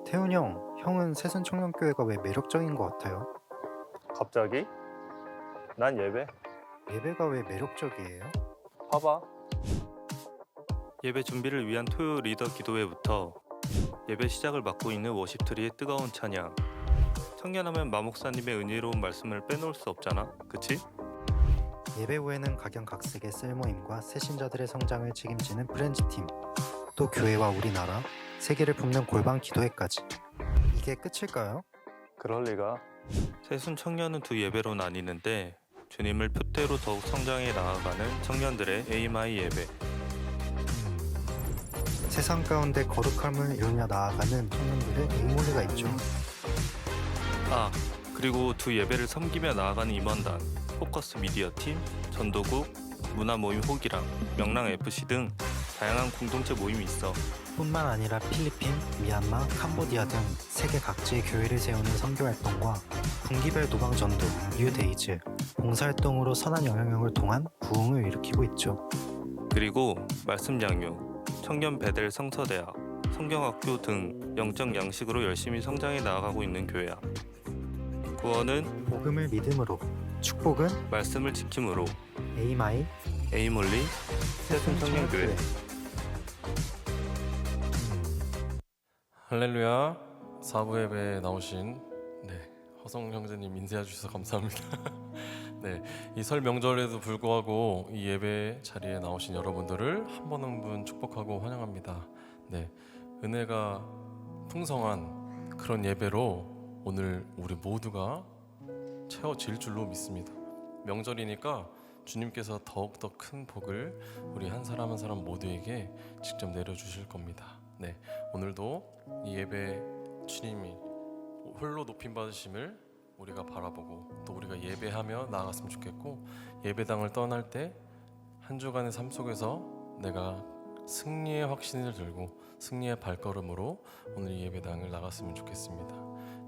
태훈 형, 형은 새순청년교회가 왜 매력적인 것 같아요? 갑자기? 난 예배. 예배가 왜 매력적이에요? 봐봐. 예배 준비를 위한 토요 리더 기도회부터 예배 시작을 맡고 있는 워십트리의 뜨거운 찬양. 청년하면 마목사님의 은혜로운 말씀을 빼놓을 수 없잖아, 그치? 예배 후에는 각양각색의 셀모임과 새신자들의 성장을 책임지는 프렌즈팀, 또 교회와 우리나라, 세계를 품는 골방 기도회까지. 이게 끝일까요? 그럴 리가. 새순 청년은 두 예배로 나뉘는데 주님을 표대로 더욱 성장해 나아가는 청년들의 AMI 예배. 세상 가운데 거룩함을 이루며 나아가는 청년들의 에이몰리가 있죠. 그리고 두 예배를 섬기며 나아가는 임원단, 포커스 미디어 팀, 전도국, 문화 모임 호기랑, 명랑 FC 등 다양한 공동체 모임이 있어. 뿐만 아니라 필리핀, 미얀마, 캄보디아 등 세계 각지의 교회를 세우는 선교활동과 분기별 도방전도, 뉴데이즈, 봉사활동으로 선한 영향력을 통한 부흥을 일으키고 있죠. 그리고 말씀 양육, 청년 베델 성서대학, 성경학교 등 영적 양식으로 열심히 성장해 나아가고 있는 교회야. 구원은 복음을 믿음으로, 축복은 말씀을 지킴으로. 에이마이, 에이몰리 새순 청년교회. 할렐루야. 4부 예배에 나오신 허성 형제님 인사해 주셔서 감사합니다. 이 설 명절에도 불구하고 이 예배 자리에 나오신 여러분들을 한 분 한 분 축복하고 환영합니다. 은혜가 풍성한 그런 예배로 오늘 우리 모두가 채워질 줄로 믿습니다. 명절이니까 주님께서 더욱더 큰 복을 우리 한 사람 한 사람 모두에게 직접 내려주실 겁니다. 오늘도 이 예배 주님이 홀로 높임 받으심을 우리가 바라보고 또 우리가 예배하며 나아갔으면 좋겠고, 예배당을 떠날 때 한 주간의 삶 속에서 내가 승리의 확신을 들고 승리의 발걸음으로 오늘 이 예배당을 나갔으면 좋겠습니다.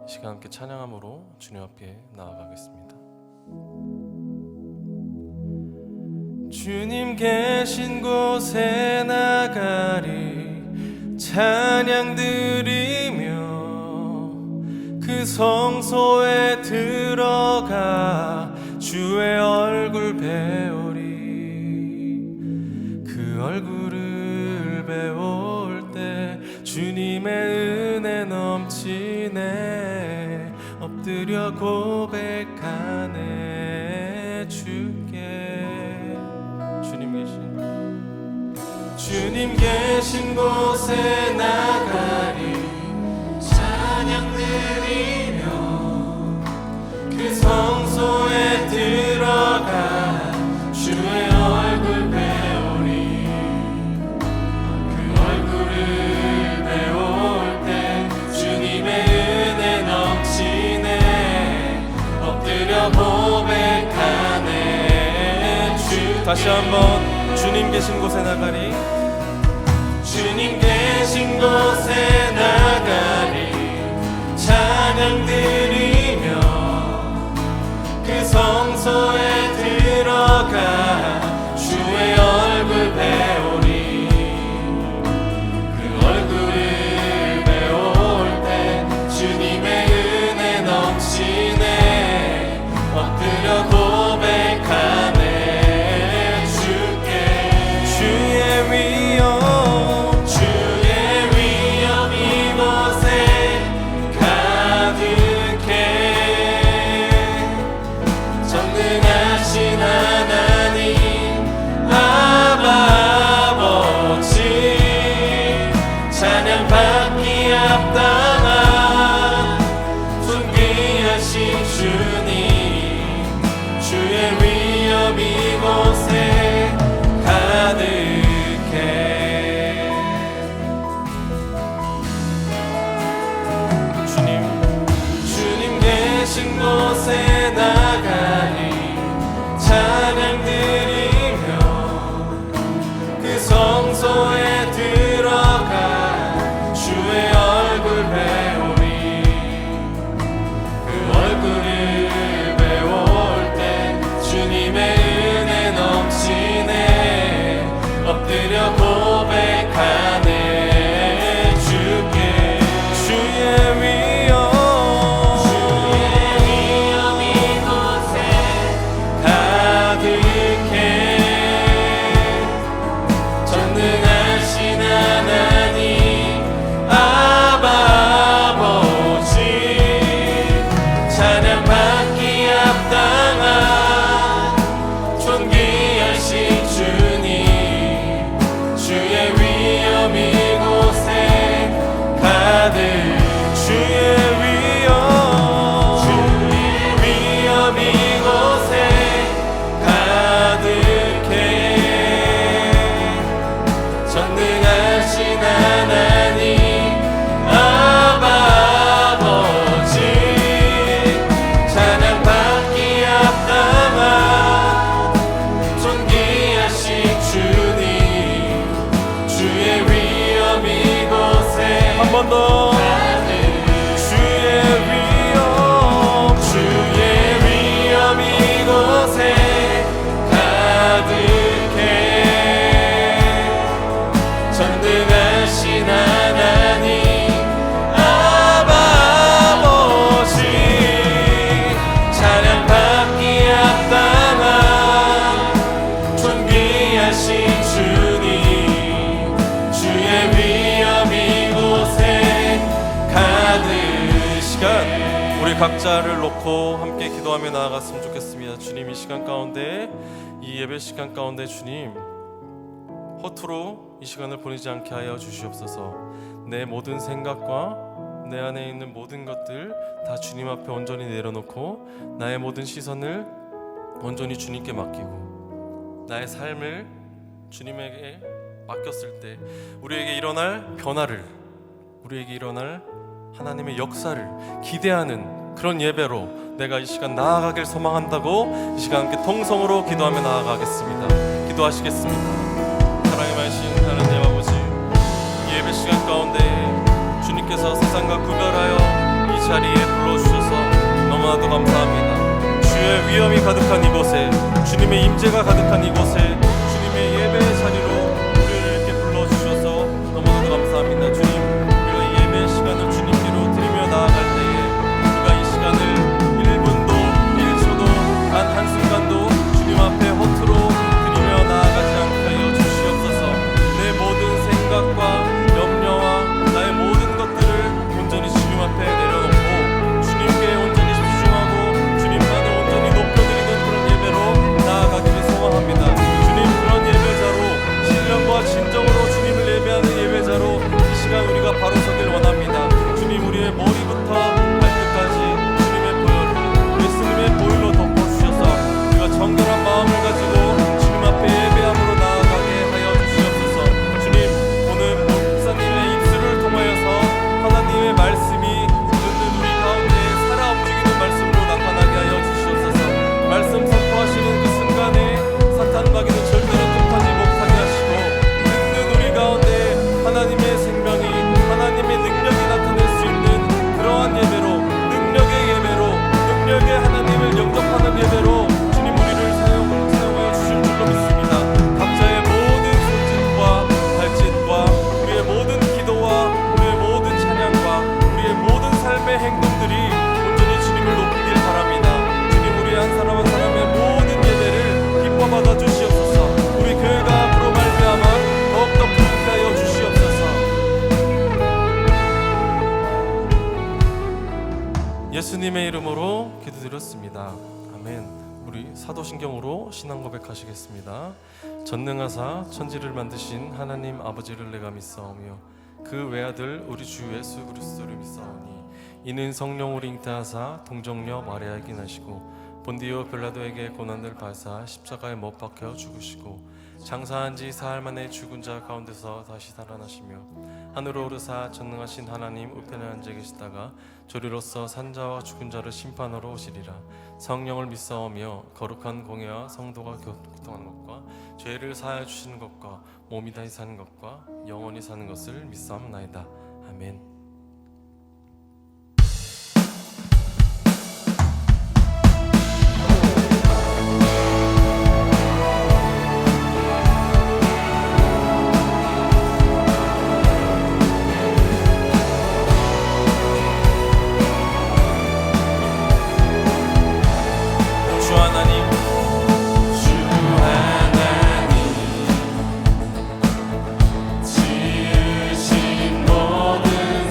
이 시간 함께 찬양함으로 주님 앞에 나아가겠습니다. 주님 계신 곳에 나가리 찬양 드리며 그 성소에 들어가 주의 얼굴 배우리. 그 얼굴을 배울 때 주님의 은혜 넘치네. 엎드려 고백하네. 주께 주님 계신 곳에 나가리 찬양 드리며 그 성소에 들어가 주의 얼굴 배우리. 그 얼굴을 배울 때 주님의 은혜 넘치네. 엎드려 고백하네. 다시 한번 주님 계신 곳에 나가리. 주님 계신 곳에 나가리 찬양 드리며 그 성소에 들어가 주의 얼굴 배우리. 그 얼굴을 배울 때 주님의 은혜 넘치네. 엎드려 고백하네. 엎드려 고백하네. 주께 각자를 놓고 함께 기도하며 나아갔으면 좋겠습니다. 주님, 이 시간 가운데, 이 예배 시간 가운데 주님 허투루 이 시간을 보내지 않게 하여 주시옵소서. 내 모든 생각과 내 안에 있는 모든 것들 다 주님 앞에 온전히 내려놓고 나의 모든 시선을 온전히 주님께 맡기고 나의 삶을 주님에게 맡겼을 때 우리에게 일어날 변화를, 우리에게 일어날 하나님의 역사를 기대하는 그런 예배로 내가 이 시간 나아가길 소망한다고 이 시간 함께 통성으로 기도하며 나아가겠습니다. 기도하시겠습니다. 사랑의 말씀 하나님 아버지, 이 예배 시간 가운데 주님께서 세상과 구별하여 이 자리에 불러주셔서 너무나도 감사합니다. 주의 위엄이 가득한 이곳에, 주님의 임재가 가득한 이곳에 주님의 예배의 자리로 우리를 이렇게 불러주셔서 너무나도 감사합니다. 주님, 우리가 이 예배의 시간을 주님께로 드리며 나아갈 때에 우리가 이 시간을 1분도 1초도 단 한순간도 주님 앞에 허투루 드리며 나아가지 않게 하여 주시옵소서. 내 모든 생각과 염려와 나의 모든 것들을 온전히 주님 앞에 내려놓고 주님께 온전히 집중하고 주님만을 온전히 높여드리는 그런 예배로 나아가기를 소망합니다. 주님, 그런 예배자로 신령과 진정으로 주님을 예배하는 예배자로 이 시간 우리가 바로 서길 원합니다. 주님, 우리의 머리부터 발끝까지 주님의 보혈로, 예수님의 보혈로 덮어주셔서 우리가 정결한 마음을 가지고 주님 앞에 예배함으로 나아가게 하여 주시옵소서. 주님, 오늘 목사님의 입술을 통하여서 하나님의 말씀이 듣는 우리 가운데 살아 움직이는 말씀으로 나타나게 하여 주시옵소서. 말씀 선포하시는 그 순간에 사탄 마귀는 절대로 뜻하지 못하게 하시고 듣는 우리 가운데 하나님의 생명이, 하나님의 능력이 나타낼 수 있는 그러한 예배로, 능력의 예배로, 능력의 하나님을 영접하는 예배로 주님 우리를 사용하여 주실 줄로 믿습니다. 각자의 모든 손짓과 발짓과 우리의 모든 기도와 우리의 모든 찬양과 우리의 모든 삶의 행동들이 온전히 주님을 높이길 바랍니다. 주님, 우리 한 사람 한 사람의 모든 예배를 기뻐 받아 주시옵소서. 우리 교회가 앞으로 말미암아 더욱더 부흥케 하여 주시옵소서. 예수님의 이름으로 기도드렸습니다. 아멘. 우리 사도신경으로 신앙 고백하시겠습니다. 전능하사 천지를 만드신 하나님 아버지를 내가 믿사오며 그 외아들 우리 주 예수 그리스도를 믿사오니 이는 성령으로 잉태하사 동정녀 마리아에게 나시고 본디오 빌라도에게 고난을 받으사 십자가에 못 박혀 죽으시고 장사한 지 사흘 만에 죽은 자 가운데서 다시 살아나시며 하늘로 오르사 전능하신 하나님 우편에 앉아 계시다가 조리로서 산자와 죽은 자를 심판하러 오시리라. 성령을 믿사오며 거룩한 공예와 성도가 교통하는 것과 죄를 사하여 주시는 것과 몸이 다시 사는 것과 영원히 사는 것을 믿사옵나이다. 아멘. 지으신 모든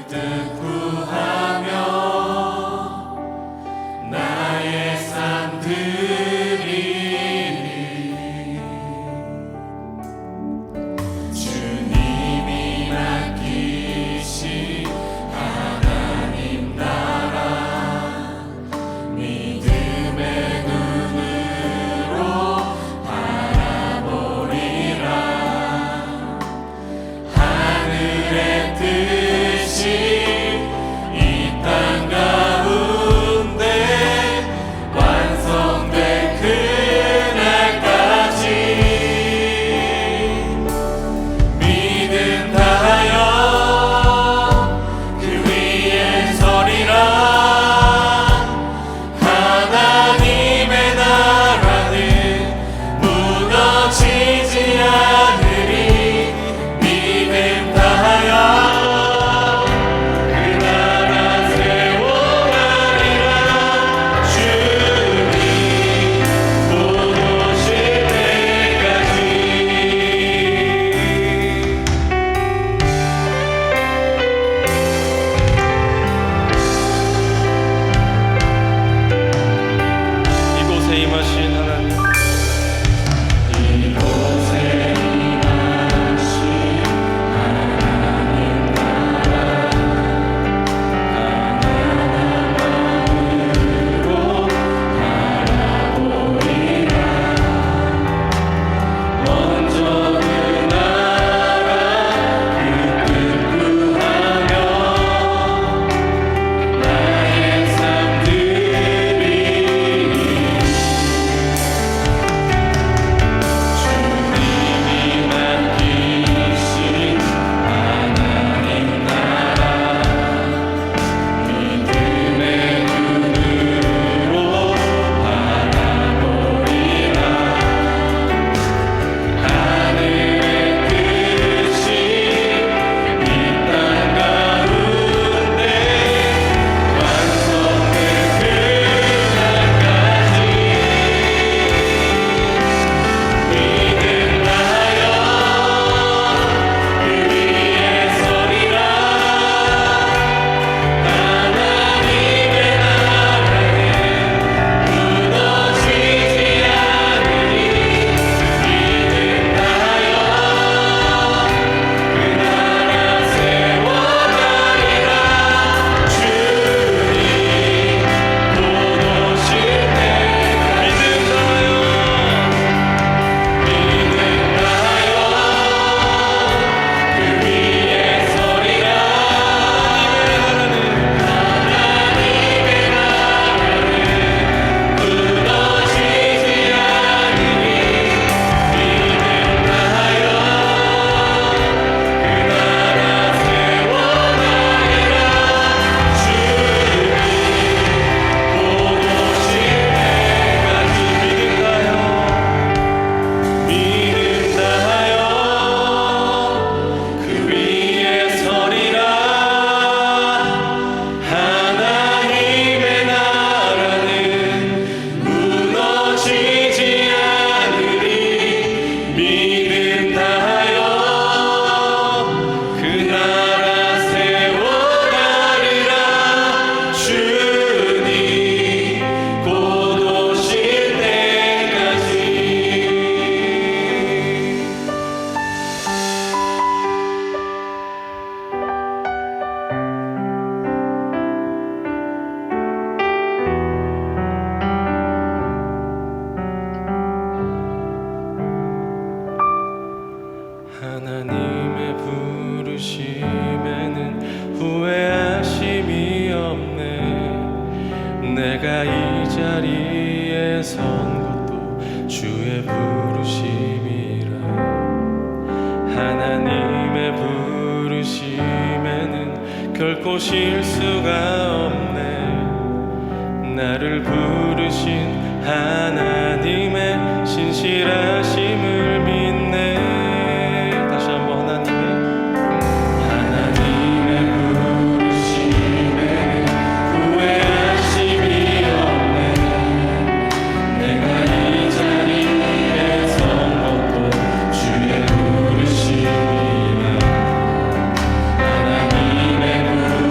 뜻 구하며 나의 삶 드리리. 주님이 맡기신 하나님 나라 믿음의 눈으로 바라보리라. 하늘의 뜻이 이 땅 가운데 완성된 그날까지 믿음 다하여 그 위에 서리라. 하나님의 나라는 무너지지 않으리. 믿음 다하여 그 나라 세워가리라. 주님 곧 오실 때까지. 이곳에 임하신 하나님, 이곳에 임하신 하나님 나라 가난한 마음으로 바라보리라. 먼저 그 나라 그 뜻 구하며 나의 삶 드리리. 주님이 맡기신 하나님 나라 믿음의 눈으로 바라보리라. 하늘의 뜻이 이 땅 가운데 완성된 그날까지 믿음 다하여 그 위에 서리라. 하나님의 나라는 무너지지 않으리. 믿음 다하여 그 나라 세워가리라. 주님 곧 오실 때 믿음 다하여 그 위에 서리라. 하나님의 나라는 무너지지 않으리. 믿음 다하여 그 나라 세워가리라. 주님 곧 오실 때까지 믿음 다하여 그 위에 서리라. 하나님의 나라는 무너지지 않으리. 믿음 다하여 그 나라 세워가리라. 주님 곧 오실 때까지. 하나님의 부르심에는 후회하심이 없네. 내가 이 자리에 선 것도 주의 부르심이라. 하나님의 부르심에는 결코 실수가 없네. 나를 부르신 하나님의 신실하심을 믿네. 다시 한번 하나님의 부르심에는 후회하심이 없네. 내가 이 자리에 선 것도 주의 부르심이라. 하나님의 부르심에는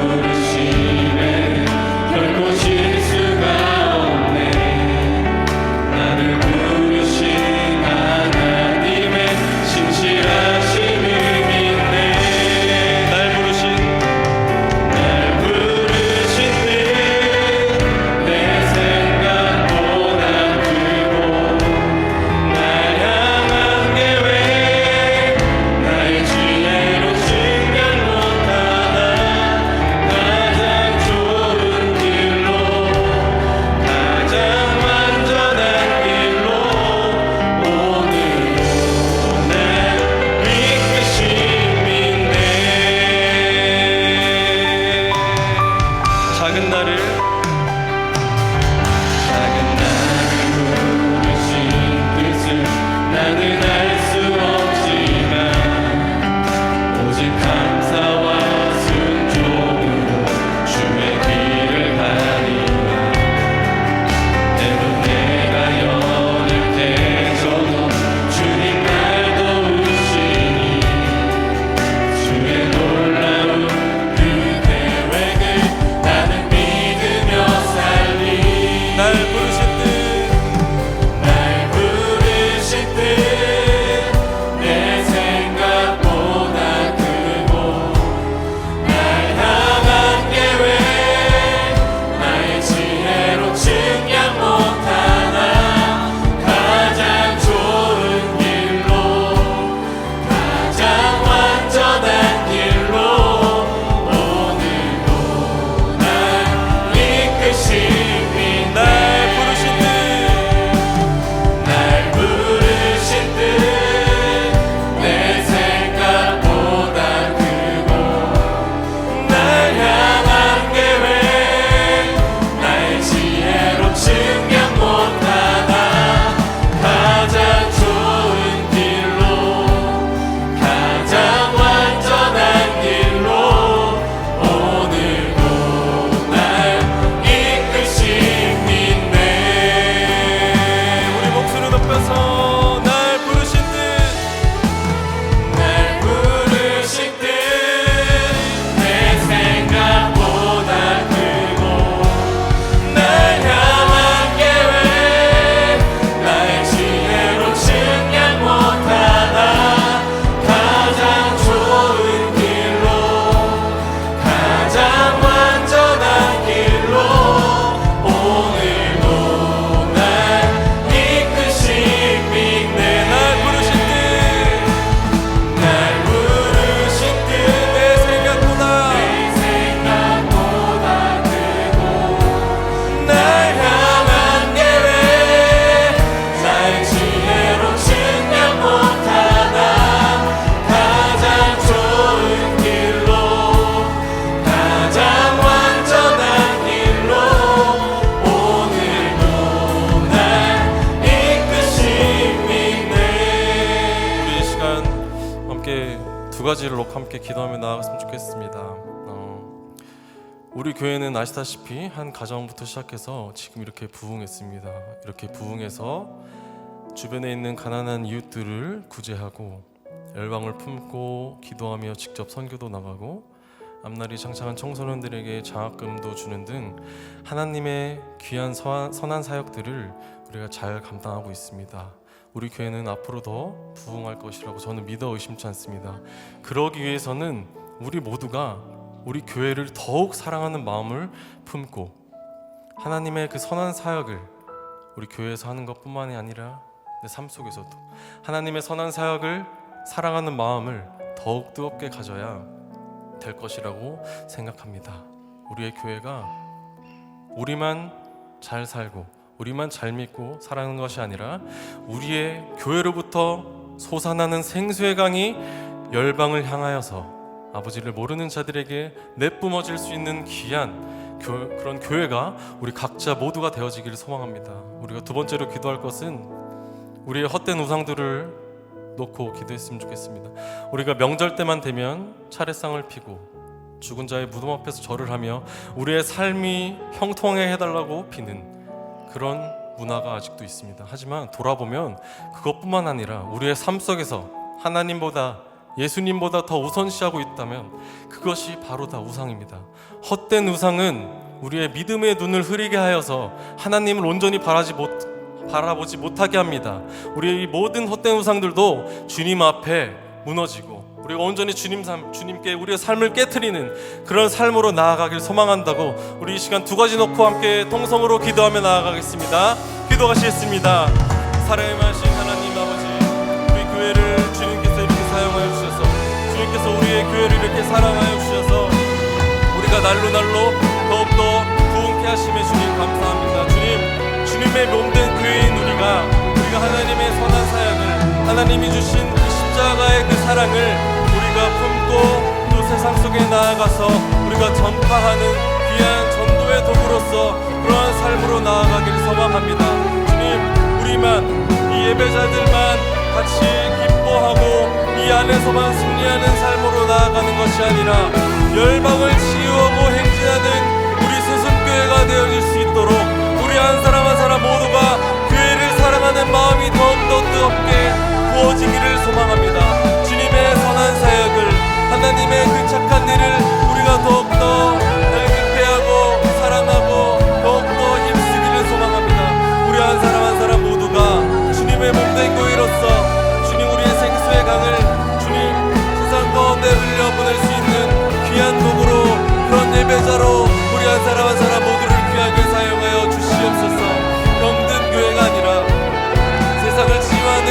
가지를 놓고 함께 기도하며 나아갔으면 좋겠습니다. 우리 교회는 아시다시피 한 가정부터 시작해서 지금 이렇게 부흥했습니다. 이렇게 부흥해서 주변에 있는 가난한 이웃들을 구제하고 열방을 품고 기도하며 직접 선교도 나가고 앞날이 창창한 청소년들에게 장학금도 주는 등 하나님의 귀한 선한 사역들을 우리가 잘 감당하고 있습니다. 우리 교회는 앞으로 더 부흥할 것이라고 저는 믿어 의심치 않습니다. 그러기 위해서는 우리 모두가 우리 교회를 더욱 사랑하는 마음을 품고 하나님의 그 선한 사역을 우리 교회에서 하는 것뿐만이 아니라 내 삶 속에서도 하나님의 선한 사역을 사랑하는 마음을 더욱 뜨겁게 가져야 될 것이라고 생각합니다. 우리의 교회가 우리만 잘 살고 우리만 잘 믿고 살아가는 것이 아니라 우리의 교회로부터 솟아나는 생수의 강이 열방을 향하여서 아버지를 모르는 자들에게 내뿜어질 수 있는 귀한 그런 교회가 우리 각자 모두가 되어지기를 소망합니다. 우리가 두 번째로 기도할 것은 우리의 헛된 우상들을 놓고 기도했으면 좋겠습니다. 우리가 명절 때만 되면 차례상을 피고 죽은 자의 무덤 앞에서 절을 하며 우리의 삶이 형통해 해달라고 비는 그런 문화가 아직도 있습니다. 하지만 돌아보면 그것뿐만 아니라 우리의 삶 속에서 하나님보다 예수님보다 더 우선시하고 있다면 그것이 바로 다 우상입니다. 헛된 우상은 우리의 믿음의 눈을 흐리게 하여서 하나님을 온전히 바라보지 못하게 합니다. 우리의 이 모든 헛된 우상들도 주님 앞에 무너지고 우리가 온전히 주님께 우리의 삶을 깨트리는 그런 삶으로 나아가길 소망한다고 우리 이 시간 두 가지 놓고 함께 통성으로 기도하며 나아가겠습니다. 기도하시겠습니다. 사랑의 많으신 하나님 아버지, 우리 교회를 주님께서 이렇게 사용하여 주셔서 주님께서 우리의 교회를 이렇게 사랑하여 주셔서 우리가 날로 더욱더 부흥케 하심에 주님 감사합니다. 주님의 몸된 교회인 우리가 하나님의 선한 사역을 하나님이 주신 그 십자가의 그 사랑을 우리가 품고 또 세상 속에 나아가서 우리가 전파하는 귀한 전도의 도구로서 그러한 삶으로 나아가길 소망합니다. 주님, 우리만 이 예배자들만 같이 기뻐하고 이 안에서만 승리하는 삶으로 나아가는 것이 아니라 열방을 치유하고 행진하는 우리 스승교회가 되어질 수 있도록 우리 한 사람 한 사람 모두가 교회를 사랑하는 마음이 더욱더 뜨겁게 부어지기를 소망합니다. 주님의 선한 사역을 하나님의 그 착한 일을 우리가 더욱더 발견하고 사랑하고 더욱더 힘쓰기를 소망합니다. 우리 한 사람 모두가 주님의 몸된 교회로서 주님 우리의 생수의 강을 주님 세상 가운데 흘려보낼 수 있는 귀한 도구로 그런 예배자로 우리 한 사람 모두를 귀하게 사용하여 주시옵소서. 병든 교회가 아니라 세상을 치유하는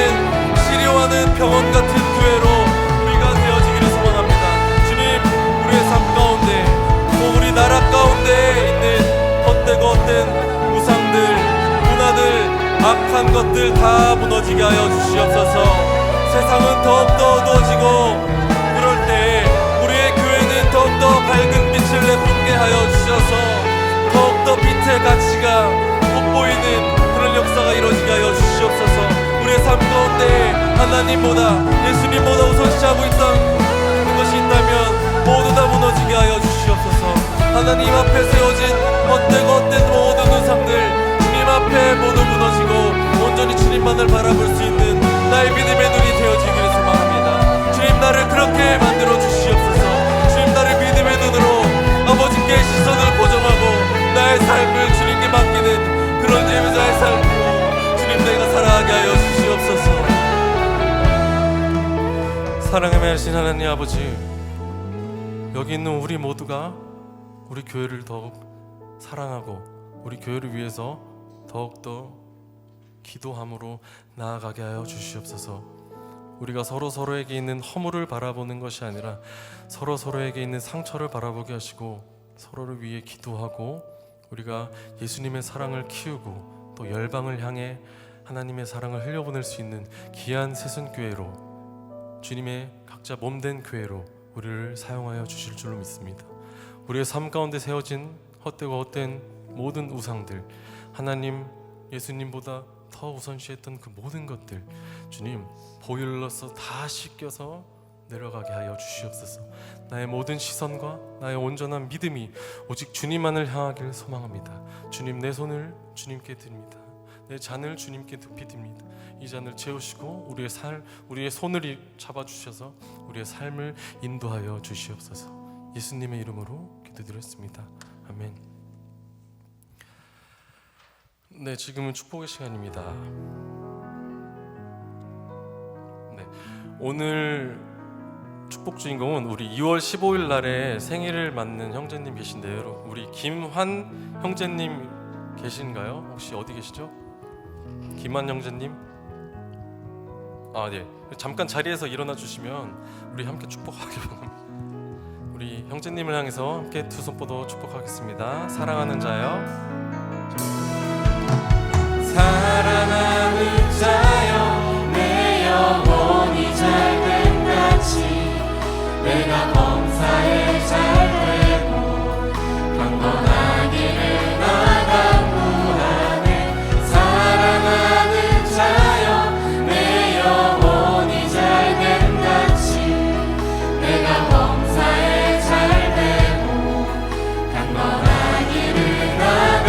치료하는 병원 같은 교회로 우리가 되어지기를 소망합니다. 주님, 우리의 삶 가운데 또 우리 나라 가운데 있는 헛된 우상들, 문화들, 악한 것들 다 무너지게 하여 주시옵소서. 세상은 더욱더 어두워지고 그럴 때 우리의 교회는 더욱더 밝은 빛을 내뿜게 하여 주셔서 더욱더 빛의 가치가 돋보이는 그런 역사가 이루어지게 하여 주시옵소서. 우리의 삶 가운데 하나님보다 예수님보다 우선시하고 있는 것이 있다면 모두 다 무너지게 하여 주시옵소서. 하나님 앞에 세워진 헛된 모든 우상들 주님 앞에 모두 무너지고 온전히 주님만을 바라볼 수 있는 나의 믿음의 눈이 되어지기를 소망합니다. 주님, 나를 그렇게 만들어 주시옵소서. 주님, 나를 믿음의 눈으로 아버지께 시선을 고정하고 나의 삶을 주님께 맡기는 그런 예배자의 삶으로 주님 내가 살아가게 하여 주시옵소서. 사랑의 하신 하나님 아버지, 여기 있는 우리 모두가 우리 교회를 더욱 사랑하고 우리 교회를 위해서 더욱더 기도함으로 나아가게 하여 주시옵소서. 우리가 서로에게 있는 허물을 바라보는 것이 아니라 서로에게 있는 상처를 바라보게 하시고 서로를 위해 기도하고 우리가 예수님의 사랑을 키우고 또 열방을 향해 하나님의 사랑을 흘려보낼 수 있는 귀한 새순교회로 주님의 각자 몸된 교회로 우리를 사용하여 주실 줄로 믿습니다. 우리의 삶 가운데 세워진 헛된 모든 우상들, 하나님 예수님보다 더 우선시했던 그 모든 것들 주님 보혈로서 다 씻겨서 내려가게 하여 주시옵소서. 나의 모든 시선과 나의 온전한 믿음이 오직 주님만을 향하길 소망합니다. 주님, 내 손을 주님께 드립니다. 내 잔을 주님께 높이 듭니다. 이 잔을 채우시고 우리의 손을 잡아주셔서 우리의 삶을 인도하여 주시옵소서. 예수님의 이름으로 기도드렸습니다. 아멘. 네, 지금은 축복의 시간입니다. 네, 오늘 축복 주인공은 우리 2월 15일 날에 생일을 맞는 형제님 계신데요. 우리 김환 형제님 계신가요? 혹시 어디 계시죠? 김환 형제님? 네. 잠깐 자리에서 일어나 주시면 우리 함께 축복하기 바랍니다. 우리 형제님을 향해서 함께 두 손 뻗어 축복하겠습니다. 사랑하는 자여, 사랑하는 자여, 내 영혼이 잘됨 같이 내가 범사에 잘되고 강건하기를 나간 구하네. 사랑하는 자여, 내 영혼이 잘됨 같이 내가 범사에 잘되고 강건하기를 나간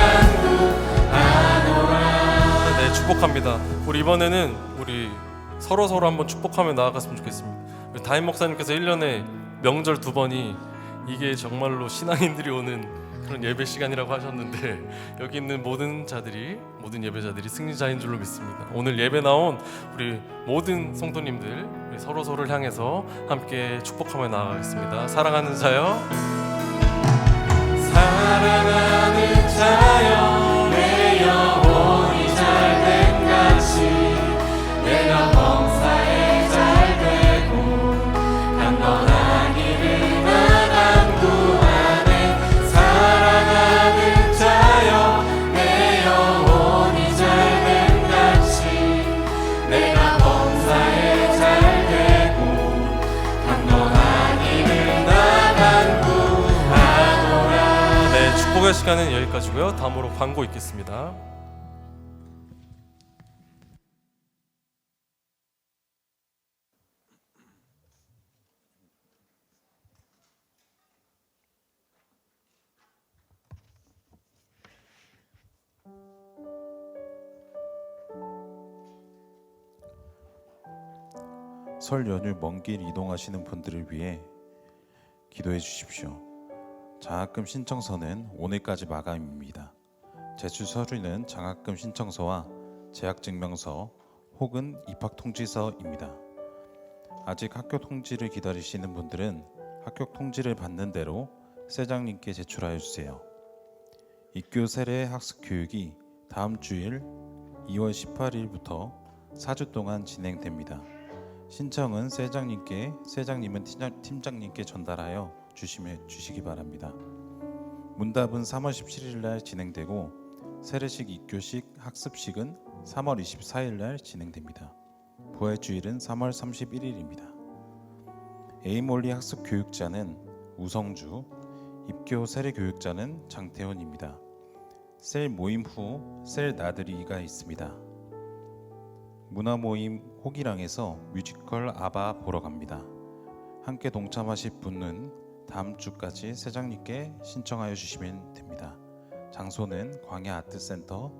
구하노라. 네, 축복합니다. 우리 이번에는 우리 서로 한번 축복하며 나아갔으면 좋겠습니다. 다임 목사님께서 1년에 명절 2번이 이게 정말로 신앙인들이 오는 그런 예배 시간이라고 하셨는데 여기 있는 모든 예배자들이 승리자인 줄로 믿습니다. 오늘 예배 나온 우리 모든 성도님들, 우리 서로를 향해서 함께 축복하며 나아가겠습니다. 사랑하는 자여, 사랑하는 자여, 내 영혼이 잘됨 같이 내가 범사에 잘되고 강건하기를 나간 구하네. 사랑하는 자여, 내 영혼이 잘됨 같이 내가 범사에 잘되고 강건하기를 나간 구하노라. 네, 축복의 시간은 여기까지고요. 다음으로 광고 있겠습니다. 설 연휴 먼 길 이동하시는 분들을 위해 기도해 주십시오. 장학금 신청서는 오늘까지 마감입니다. 제출 서류는 장학금 신청서와 재학증명서 혹은 입학통지서입니다. 아직 학교 통지를 기다리시는 분들은 학교 통지를 받는 대로 세장님께 제출하여 주세요. 입교 세례 학습 교육이 다음 주일 2월 18일부터 4주 동안 진행됩니다. 신청은 세장님은 팀장님께 전달하여 주시기 바랍니다. 문답은 3월 17일 날 진행되고 세례식, 입교식, 학습식은 3월 24일 날 진행됩니다. 부활주일은 3월 31일입니다. 에이몰리 학습 교육자는 우성주, 입교 세례 교육자는 장태훈입니다. 셀 모임 후 셀 나들이가 있습니다. 문화 모임 호기랑에서 뮤지컬 아바 보러 갑니다. 함께 동참하실 분은 다음 주까지 세장님께 신청하여 주시면 됩니다. 장소는 광야 아트센터,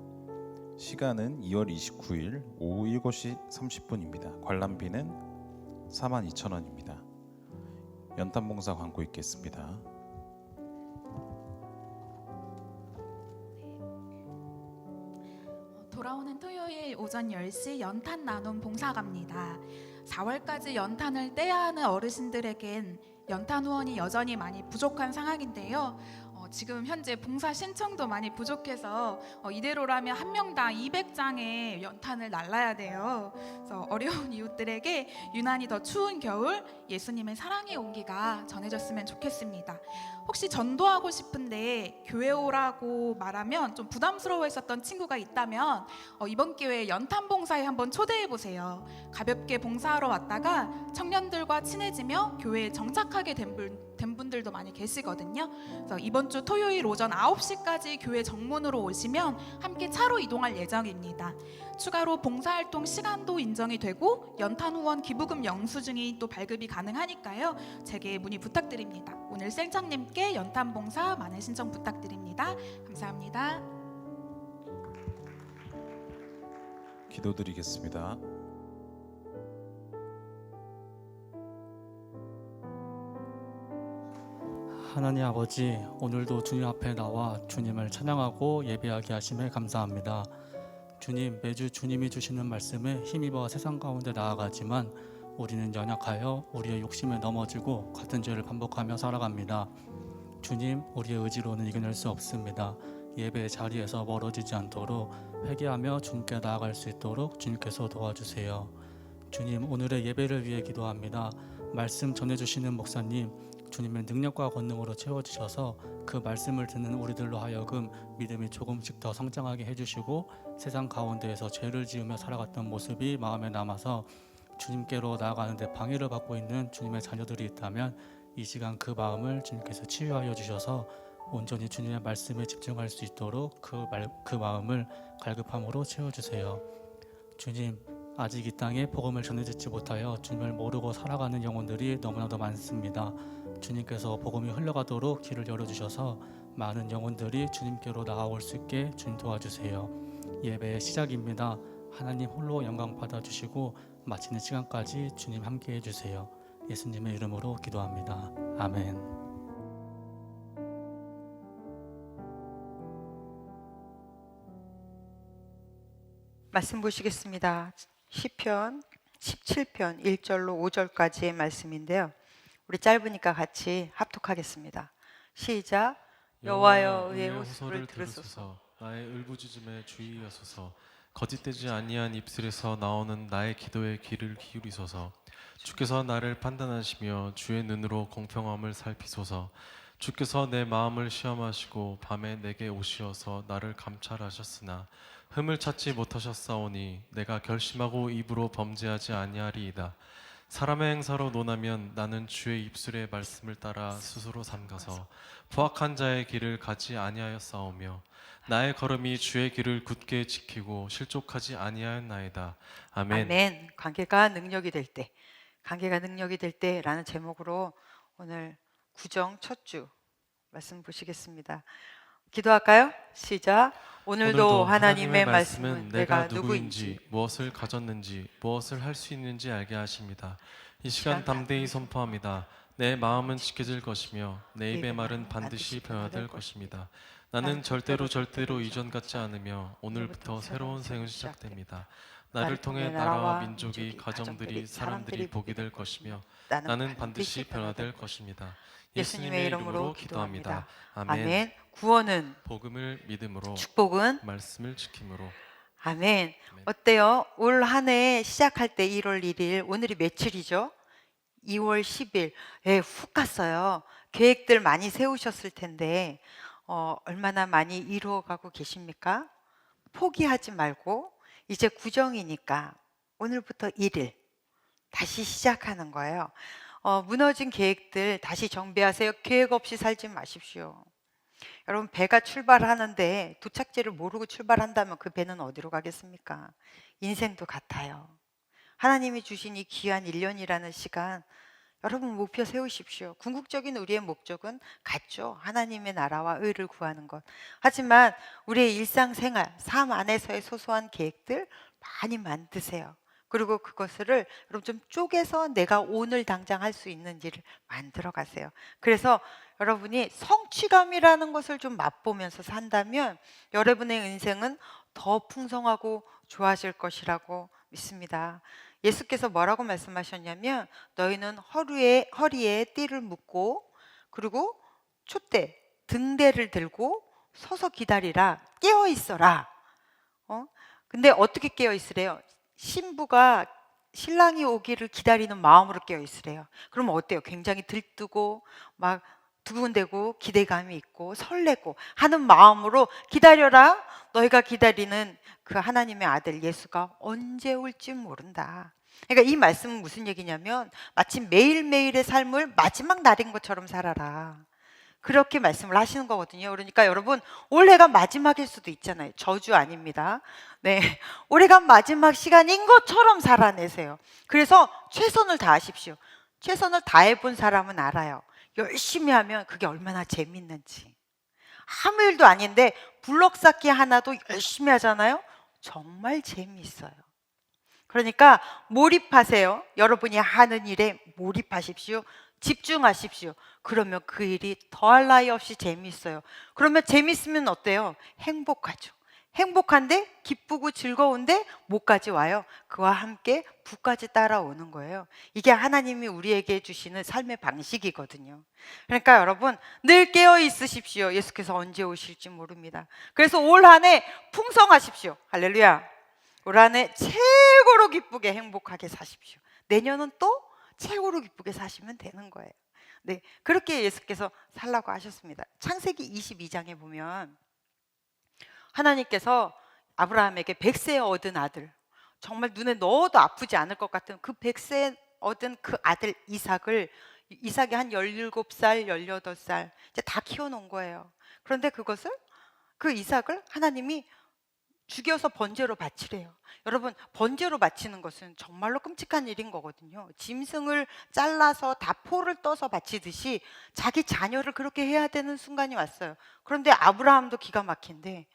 시간은 2월 29일 오후 7시 30분입니다. 관람비는 42,000원입니다. 연탄봉사 광고 있겠습니다. 돌아오는 토요일 오전 10시 연탄 나눔 봉사 갑니다. 4월까지 연탄을 떼야 하는 어르신들에겐 연탄 후원이 여전히 많이 부족한 상황인데요. 지금 현재 봉사 신청도 많이 부족해서 이대로라면 한 명당 200장의 연탄을 날라야 돼요. 그래서 어려운 이웃들에게 유난히 더 추운 겨울 예수님의 사랑의 온기가 전해졌으면 좋겠습니다. 혹시 전도하고 싶은데 교회 오라고 말하면 좀 부담스러워했었던 친구가 있다면 이번 기회에 연탄 봉사에 한번 초대해 보세요. 가볍게 봉사하러 왔다가 청년들과 친해지며 교회에 정착하게 된 분들도 많이 계시거든요. 그래서 이번 주 토요일 오전 9시까지 교회 정문으로 오시면 함께 차로 이동할 예정입니다. 추가로 봉사활동 시간도 인정이 되고 연탄 후원 기부금 영수증이 또 발급이 가능하니까요. 제게 문의 부탁드립니다. 오늘 센청님께 연탄 봉사 많은 신청 부탁드립니다. 감사합니다. 기도드리겠습니다. 하나님 아버지, 오늘도 주님 앞에 나와 주님을 찬양하고 예배하게 하심에 감사합니다. 주님, 매주 주님이 주시는 말씀에 힘입어 세상 가운데 나아가지만 우리는 연약하여 우리의 욕심에 넘어지고 같은 죄를 반복하며 살아갑니다. 주님, 우리의 의지로는 이겨낼 수 없습니다. 예배 자리에서 멀어지지 않도록 회개하며 주님께 나아갈 수 있도록 주님께서 도와주세요. 주님, 오늘의 예배를 위해 기도합니다. 말씀 전해주시는 목사님, 주님의 능력과 권능으로 채워주셔서 그 말씀을 듣는 우리들로 하여금 믿음이 조금씩 더 성장하게 해주시고 세상 가운데에서 죄를 지으며 살아갔던 모습이 마음에 남아서 주님께로 나아가는 데 방해를 받고 있는 주님의 자녀들이 있다면 이 시간 그 마음을 주님께서 치유하여 주셔서 온전히 주님의 말씀에 집중할 수 있도록 그 마음을 갈급함으로 채워주세요. 주님, 아직 이 땅에 복음을 전해듣지 못하여 주님을 모르고 살아가는 영혼들이 너무나도 많습니다. 주님께서 복음이 흘러가도록 길을 열어주셔서 많은 영혼들이 주님께로 나아올 수 있게 주님 도와주세요. 예배의 시작입니다. 하나님 홀로 영광 받아주시고 마치는 시간까지 주님 함께 해주세요. 예수님의 이름으로 기도합니다. 아멘. 말씀 보시겠습니다. 시편 17편 1절로 5절까지의 말씀인데요. 우리 짧으니까 같이 합독하겠습니다. 시작. 여호와여 의의 호소를 들으소서. 나의 울부짖음에 주의하소서. 거짓되지 아니한 입술에서 나오는 나의 기도에 귀를 기울이소서. 주께서 나를 판단하시며 주의 눈으로 공평함을 살피소서. 주께서 내 마음을 시험하시고 밤에 내게 오시어서 나를 감찰하셨으나 흠을 찾지 못하셨사오니 내가 결심하고 입으로 범죄하지 아니하리이다. 사람의 행사로 논하면 나는 주의 입술의 말씀을 따라 스스로 삼가서 포악한 자의 길을 가지 아니하였사오며 나의 걸음이 주의 길을 굳게 지키고 실족하지 아니하였나이다. 아멘. 아멘. 관계가 능력이 될 때, 관계가 능력이 될 때라는 제목으로 오늘 구정 첫 주 말씀 보시겠습니다. 기도할까요? 시작. 오늘도 하나님의 말씀은 내가 누구인지, 무엇을 가졌는지, 무엇을 할 수 있는지 알게 하십니다. 이 시간 담대히 선포합니다. 내 마음은 지켜질 것이며 내 입의 말은 반드시 변화될 것입니다. 나는 절대로 이전 같지 않으며 오늘부터 새로운 생은 시작됩니다. 나를 통해 나라와 민족이, 가정들이, 사람들이 복이 될 것이며 나는 반드시 변화될 것입니다. 예수님의 이름으로 기도합니다. 아멘. 구원은, 복음을 믿음으로, 축복은, 말씀을 지킴으로. 아멘. 어때요? 올 한 해 시작할 때 1월 1일, 오늘이 며칠이죠? 2월 10일. 훅 갔어요. 계획들 많이 세우셨을 텐데 얼마나 많이 이루어가고 계십니까? 포기하지 말고 이제 구정이니까 오늘부터 1일 다시 시작하는 거예요. 무너진 계획들 다시 정비하세요. 계획 없이 살지 마십시오. 여러분, 배가 출발하는데 도착지를 모르고 출발한다면 그 배는 어디로 가겠습니까? 인생도 같아요. 하나님이 주신 이 귀한 1년이라는 시간, 여러분 목표 세우십시오. 궁극적인 우리의 목적은 같죠. 하나님의 나라와 의를 구하는 것. 하지만 우리의 일상생활, 삶 안에서의 소소한 계획들 많이 만드세요. 그리고 그것을 여러분 좀 쪼개서 내가 오늘 당장 할 수 있는 일을 만들어 가세요. 그래서 여러분이 성취감이라는 것을 좀 맛보면서 산다면 여러분의 인생은 더 풍성하고 좋아질 것이라고 믿습니다. 예수께서 뭐라고 말씀하셨냐면 너희는 허리에 띠를 묶고 그리고 촛대, 등대를 들고 서서 기다리라. 깨어 있어라. 근데 어떻게 깨어 있으래요? 신부가 신랑이 오기를 기다리는 마음으로 깨어 있으래요. 그럼 어때요? 굉장히 들뜨고 막 두근대고 기대감이 있고 설레고 하는 마음으로 기다려라. 너희가 기다리는 그 하나님의 아들 예수가 언제 올지 모른다. 그러니까 이 말씀은 무슨 얘기냐면 마치 매일매일의 삶을 마지막 날인 것처럼 살아라. 그렇게 말씀을 하시는 거거든요. 그러니까 여러분, 올해가 마지막일 수도 있잖아요. 저주 아닙니다. 네, 올해가 마지막 시간인 것처럼 살아내세요. 그래서 최선을 다하십시오. 최선을 다해본 사람은 알아요. 열심히 하면 그게 얼마나 재밌는지. 아무 일도 아닌데 블럭 쌓기 하나도 열심히 하잖아요. 정말 재미있어요. 그러니까 몰입하세요. 여러분이 하는 일에 몰입하십시오. 집중하십시오. 그러면 그 일이 더할 나위 없이 재미있어요. 그러면 재미있으면 어때요? 행복하죠. 행복한데 기쁘고 즐거운데 뭐까지 와요? 그와 함께 부까지 따라오는 거예요. 이게 하나님이 우리에게 주시는 삶의 방식이거든요. 그러니까 여러분, 늘 깨어 있으십시오. 예수께서 언제 오실지 모릅니다. 그래서 올 한 해 풍성하십시오. 할렐루야. 올 한 해 최고로 기쁘게 행복하게 사십시오. 내년은 또 최고로 기쁘게 사시면 되는 거예요. 네, 그렇게 예수께서 살라고 하셨습니다. 창세기 22장에 보면 하나님께서 아브라함에게 100세에 얻은 아들, 정말 눈에 넣어도 아프지 않을 것 같은 그 100세에 얻은 그 아들 이삭이 한 17살, 18살 이제 다 키워놓은 거예요. 그런데 그 이삭을 하나님이 죽여서 번제로 바치래요. 여러분, 번제로 바치는 것은 정말로 끔찍한 일인 거거든요. 짐승을 잘라서 다 포를 떠서 바치듯이 자기 자녀를 그렇게 해야 되는 순간이 왔어요. 그런데 아브라함도 기가 막힌데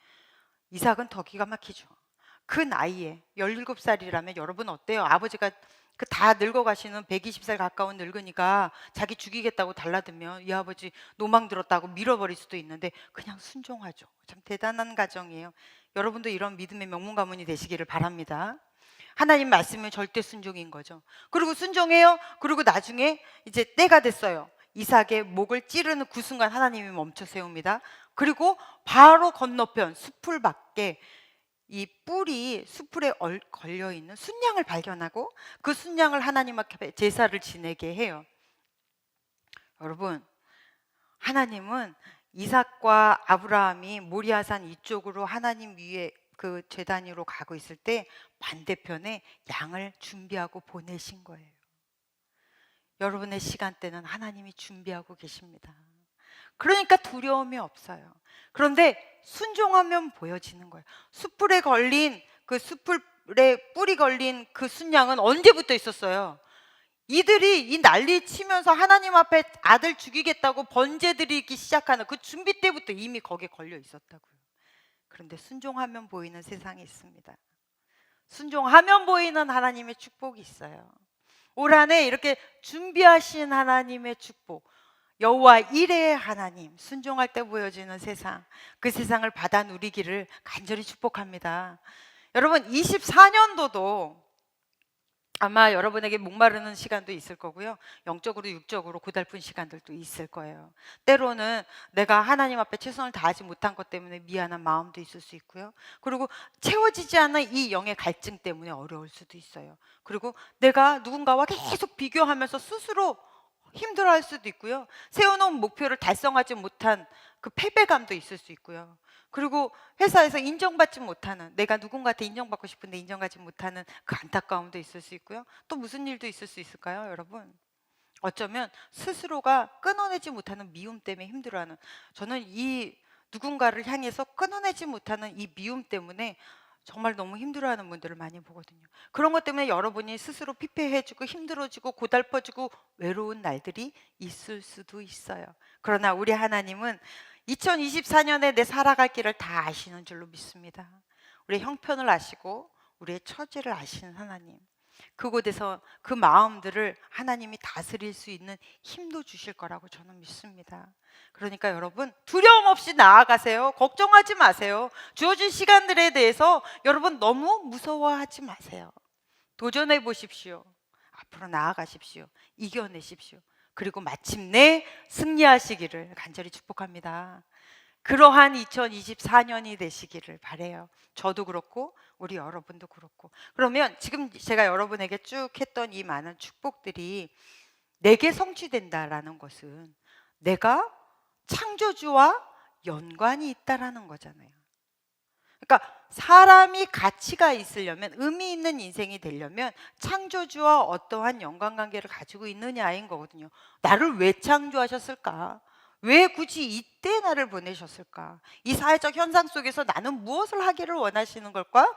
이삭은 더 기가 막히죠. 그 나이에 17살이라면 여러분 어때요? 아버지가 그 다 늙어가시는 120살 가까운 늙으니까 자기 죽이겠다고 달라들면 이 아버지 노망 들었다고 밀어버릴 수도 있는데 그냥 순종하죠. 참 대단한 가정이에요. 여러분도 이런 믿음의 명문 가문이 되시기를 바랍니다. 하나님 말씀은 절대 순종인 거죠. 그리고 순종해요. 그리고 나중에 이제 때가 됐어요. 이삭의 목을 찌르는 그 순간 하나님이 멈춰 세웁니다. 그리고 바로 건너편 숲을 밖에 이 뿔이 숯불에 걸려 있는 순양을 발견하고 그 순양을 하나님 앞에 제사를 지내게 해요. 여러분, 하나님은 이삭과 아브라함이 모리아산 이쪽으로 하나님 위에 그 제단위로 가고 있을 때 반대편에 양을 준비하고 보내신 거예요. 여러분의 시간대는 하나님이 준비하고 계십니다. 그러니까 두려움이 없어요. 그런데 순종하면 보여지는 거예요. 숯불에 걸린 그 숯불에 뿔이 걸린 그 순양은 언제부터 있었어요? 이들이 이 난리 치면서 하나님 앞에 아들 죽이겠다고 번제 드리기 시작하는 그 준비 때부터 이미 거기에 걸려 있었다고요. 그런데 순종하면 보이는 세상이 있습니다. 순종하면 보이는 하나님의 축복이 있어요. 올 한 해 이렇게 준비하신 하나님의 축복, 여호와 이레의 하나님, 순종할 때 보여지는 세상, 그 세상을 받아 누리기를 간절히 축복합니다. 여러분, 24년도도 아마 여러분에게 목마르는 시간도 있을 거고요. 영적으로 육적으로 고달픈 시간들도 있을 거예요. 때로는 내가 하나님 앞에 최선을 다하지 못한 것 때문에 미안한 마음도 있을 수 있고요. 그리고 채워지지 않는 이 영의 갈증 때문에 어려울 수도 있어요. 그리고 내가 누군가와 계속 비교하면서 스스로 힘들어할 수도 있고요. 세워놓은 목표를 달성하지 못한 그 패배감도 있을 수 있고요. 그리고 회사에서 인정받지 못하는, 내가 누군가한테 인정받고 싶은데 인정받지 못하는 그 안타까움도 있을 수 있고요. 또 무슨 일도 있을 수 있을까요, 여러분? 어쩌면 스스로가 끊어내지 못하는 미움 때문에 힘들어하는, 저는 이 누군가를 향해서 끊어내지 못하는 이 미움 때문에 정말 너무 힘들어하는 분들을 많이 보거든요. 그런 것 때문에 여러분이 스스로 피폐해지고 힘들어지고 고달퍼지고 외로운 날들이 있을 수도 있어요. 그러나 우리 하나님은 2024년에 내 살아갈 길을 다 아시는 줄로 믿습니다. 우리의 형편을 아시고 우리의 처지를 아시는 하나님, 그곳에서 그 마음들을 하나님이 다스릴 수 있는 힘도 주실 거라고 저는 믿습니다. 그러니까 여러분, 두려움 없이 나아가세요. 걱정하지 마세요. 주어진 시간들에 대해서 여러분 너무 무서워하지 마세요. 도전해 보십시오. 앞으로 나아가십시오. 이겨내십시오. 그리고 마침내 승리하시기를 간절히 축복합니다. 그러한 2024년이 되시기를 바라요. 저도 그렇고 우리 여러분도 그렇고. 그러면 지금 제가 여러분에게 쭉 했던 이 많은 축복들이 내게 성취된다라는 것은 내가 창조주와 연관이 있다라는 거잖아요. 그러니까 사람이 가치가 있으려면, 의미 있는 인생이 되려면 창조주와 어떠한 연관관계를 가지고 있느냐인 거거든요. 나를 왜 창조하셨을까? 왜 굳이 이때 나를 보내셨을까? 이 사회적 현상 속에서 나는 무엇을 하기를 원하시는 걸까?